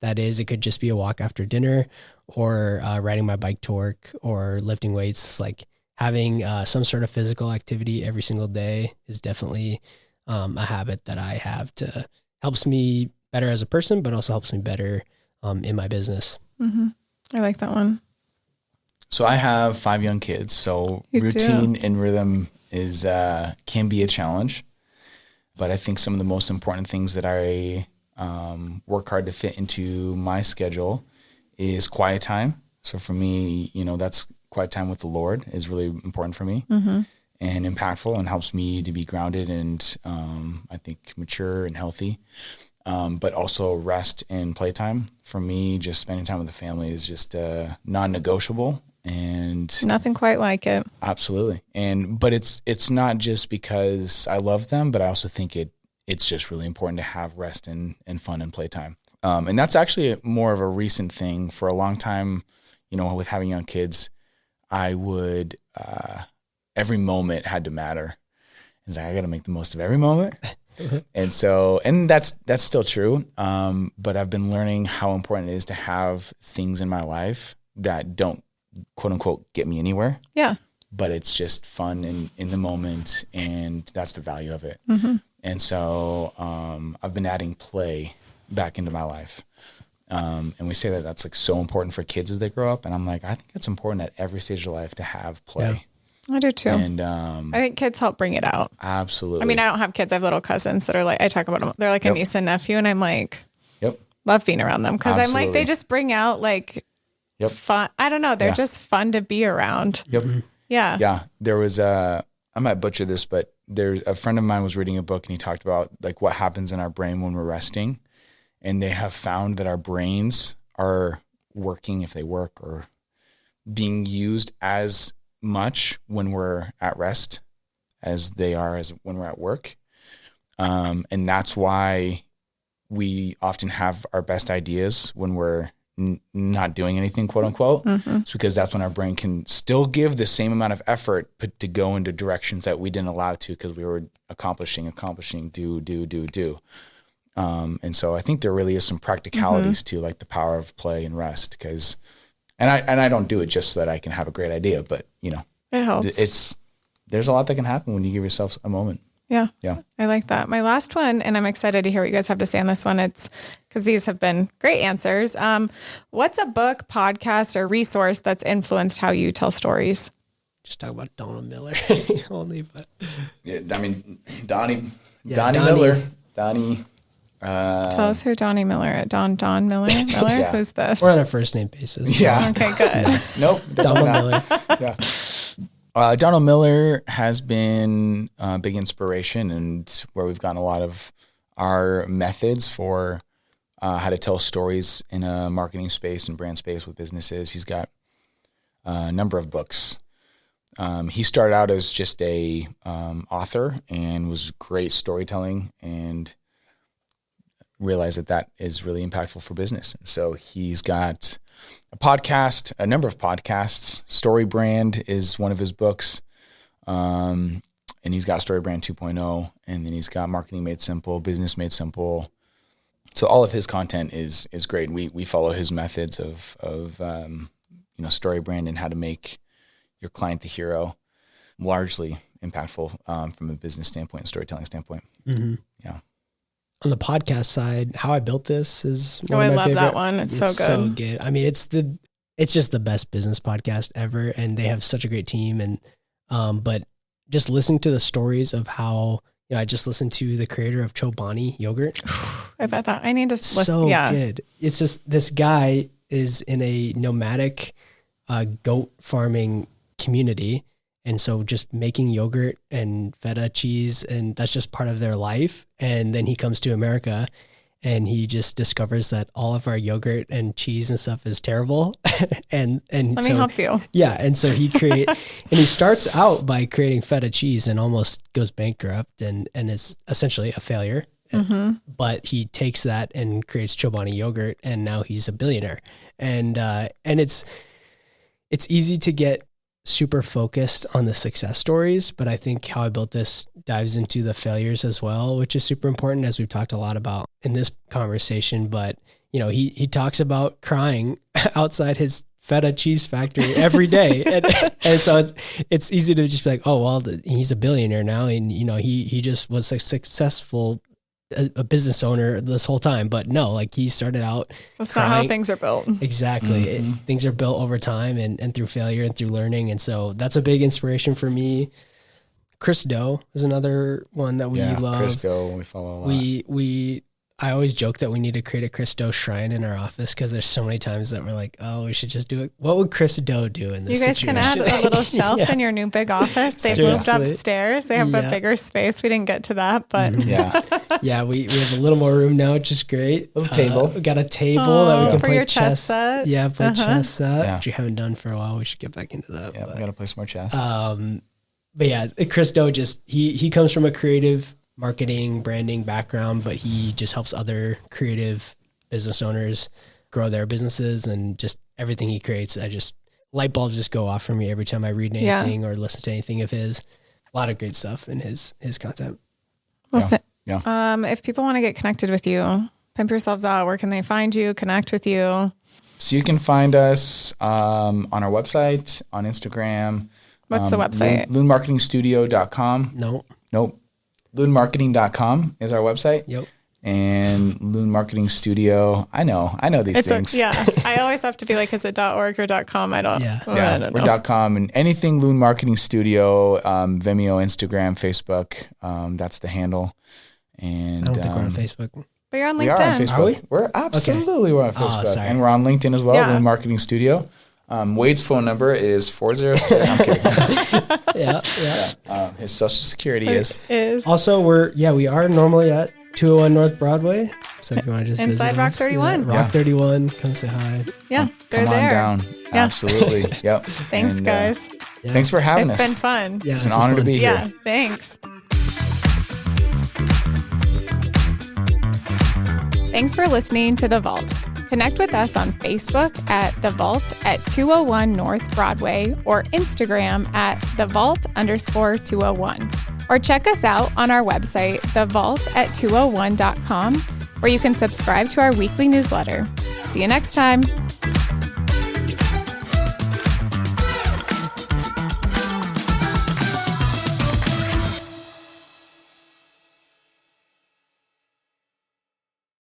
that is. It could just be a walk after dinner or riding my bike to work or lifting weights. Like having some sort of physical activity every single day is definitely a habit that I have to helps me better as a person, but also helps me better in my business. I like that one. So I have 5 young kids, so routine and rhythm is can be a challenge. But I think some of the most important things that I work hard to fit into my schedule is quiet time. So for me, that's quiet time with the Lord is really important for me. and impactful, and helps me to be grounded and I think mature and healthy. But also rest and playtime. For me, just spending time with the family is just non-negotiable. And nothing quite like it. Absolutely. But it's not just because I love them, but I also think it's just really important to have rest and fun and playtime. And that's actually more of a recent thing. For a long time, with having young kids, I would, every moment had to matter. It's like, I got to make the most of every moment. And that's still true. But I've been learning how important it is to have things in my life that don't, quote unquote, get me anywhere. Yeah. But it's just fun in the moment, and that's the value of it. And so I've been adding play back into my life. And we say that that's like so important for kids as they grow up. And I'm like, I think it's important at every stage of life to have play. Yeah. I do too. And I think kids help bring it out. Absolutely. I mean, I don't have kids. I have little cousins that are like, I talk about them. They're like a niece and nephew. And I'm like, love being around them. Cause I'm like, they just bring out like fun. I don't know. They're just fun to be around. Yeah. Yeah. There was I might butcher this, but there's a friend of mine was reading a book, and he talked about like what happens in our brain when we're resting. And they have found that our brains are working, if they work, or being used as much when we're at rest as they are as when we're at work. And that's why we often have our best ideas when we're not doing anything, quote unquote. It's because that's when our brain can still give the same amount of effort, but to go into directions that we didn't allow to because we were accomplishing, do. And so I think there really is some practicalities to like the power of play and rest, because, and I don't do it just so that I can have a great idea, but it helps. There's a lot that can happen when you give yourself a moment. Yeah. Yeah. I like that. My last one, and I'm excited to hear what you guys have to say on this one. It's because these have been great answers. What's a book, podcast, or resource that's influenced how you tell stories? Just talk about Donald Miller only, but I mean, Donnie Miller. Tell us who Donnie Miller is. Don Miller? Yeah. Who's this? we're on a first name basis. Yeah. Okay, good. Nope. Donald Miller. Yeah. Donald Miller has been a big inspiration, and where we've gotten a lot of our methods for how to tell stories in a marketing space and brand space with businesses. He's got a number of books. He started out as just a author and was great storytelling, and realized that is really impactful for business. And so he's got a number of podcasts. Story Brand is one of his books. And he's got Story Brand 2.0, and then he's got Marketing Made Simple, Business Made Simple. So all of his content is great. We follow his methods of Story Brand and how to make your client the hero, largely impactful from a business standpoint and storytelling standpoint. Yeah. On the podcast side, How I Built This is one I of my love favorite. that one. It's so good. So good. I mean, it's just the best business podcast ever, and they have such a great team. And but just listening to the stories of how, I just listened to the creator of Chobani yogurt. I bet that I need to listen. So good. It's just, this guy is in a nomadic goat farming community. And so just making yogurt and feta cheese, and that's just part of their life. And then he comes to America and he just discovers that all of our yogurt and cheese and stuff is terrible. and Let me help you. Yeah. And so and he starts out by creating feta cheese and almost goes bankrupt and is essentially a failure. But he takes that and creates Chobani yogurt, and now he's a billionaire. And it's easy to get super focused on the success stories, but I think How I Built This dives into the failures as well, which is super important, as we've talked a lot about in this conversation. But he talks about crying outside his feta cheese factory every day, and so it's easy to just be like, oh well, he's a billionaire now, and he just was a successful a business owner this whole time. But no, like, he started out That's crying. not how things are built. Exactly. Things are built over time and through failure and through learning. And so that's a big inspiration for me. Chris Do is another one that we love. Chris Do, we follow a lot. We I always joke that we need to create a Chris Do shrine in our office because there's so many times that we're like, oh, we should just do it. What would Chris Do do in this You guys situation? can add a little shelf in your new big office. They've moved Seriously. upstairs. They have a bigger space. We didn't get to that, but Yeah. Yeah, we have a little more room now, which is great. Little table. We got a table that we can for play your chess chess. set. Yeah, play chess set, Yeah. which you haven't done for a while. We should get back into that. Yeah, we got to play some more chess. But yeah, Chris Do just, he comes from a creative marketing, branding background, but he just helps other creative business owners grow their businesses, and just everything he creates, light bulbs just go off for me every time I read anything or listen to anything of his. A lot of great stuff in his content. If people want to get connected with you, pimp yourselves out, where can they find you, connect with you? So you can find us on our website, on Instagram. What's the website? LUNEmarketingstudio.com. Nope. LUNEmarketing.com is our website. Yep. And LUNE Marketing Studio. I know these things. I always have to be like, is it .org or .com? I don't know. We're .com, and anything LUNE Marketing Studio, Vimeo, Instagram, Facebook. That's the handle. And I don't think we're on Facebook. But you're on LinkedIn. We are on Facebook. Are we? We're absolutely we're on Facebook. sorry. And we're on LinkedIn as well, LUNE Marketing Studio. Wade's phone number is 406. I'm kidding. Yeah. His social security is. Also, we are normally at 201 North Broadway. So if you want to just Inside visit Rock us, 31. Rock 31, come say hi. Yeah, they're Come on there. down. Yeah. Absolutely. Yep. Thanks, And, guys. Thanks for having It's us. been fun. Yeah, It's this an is honor to fun. be Yeah, here. thanks. Thanks for listening to The Vault. Connect with us on Facebook at The Vault at 201 North Broadway or Instagram at The Vault_201. Or check us out on our website, thevault@201.com, where you can subscribe to our weekly newsletter. See you next time.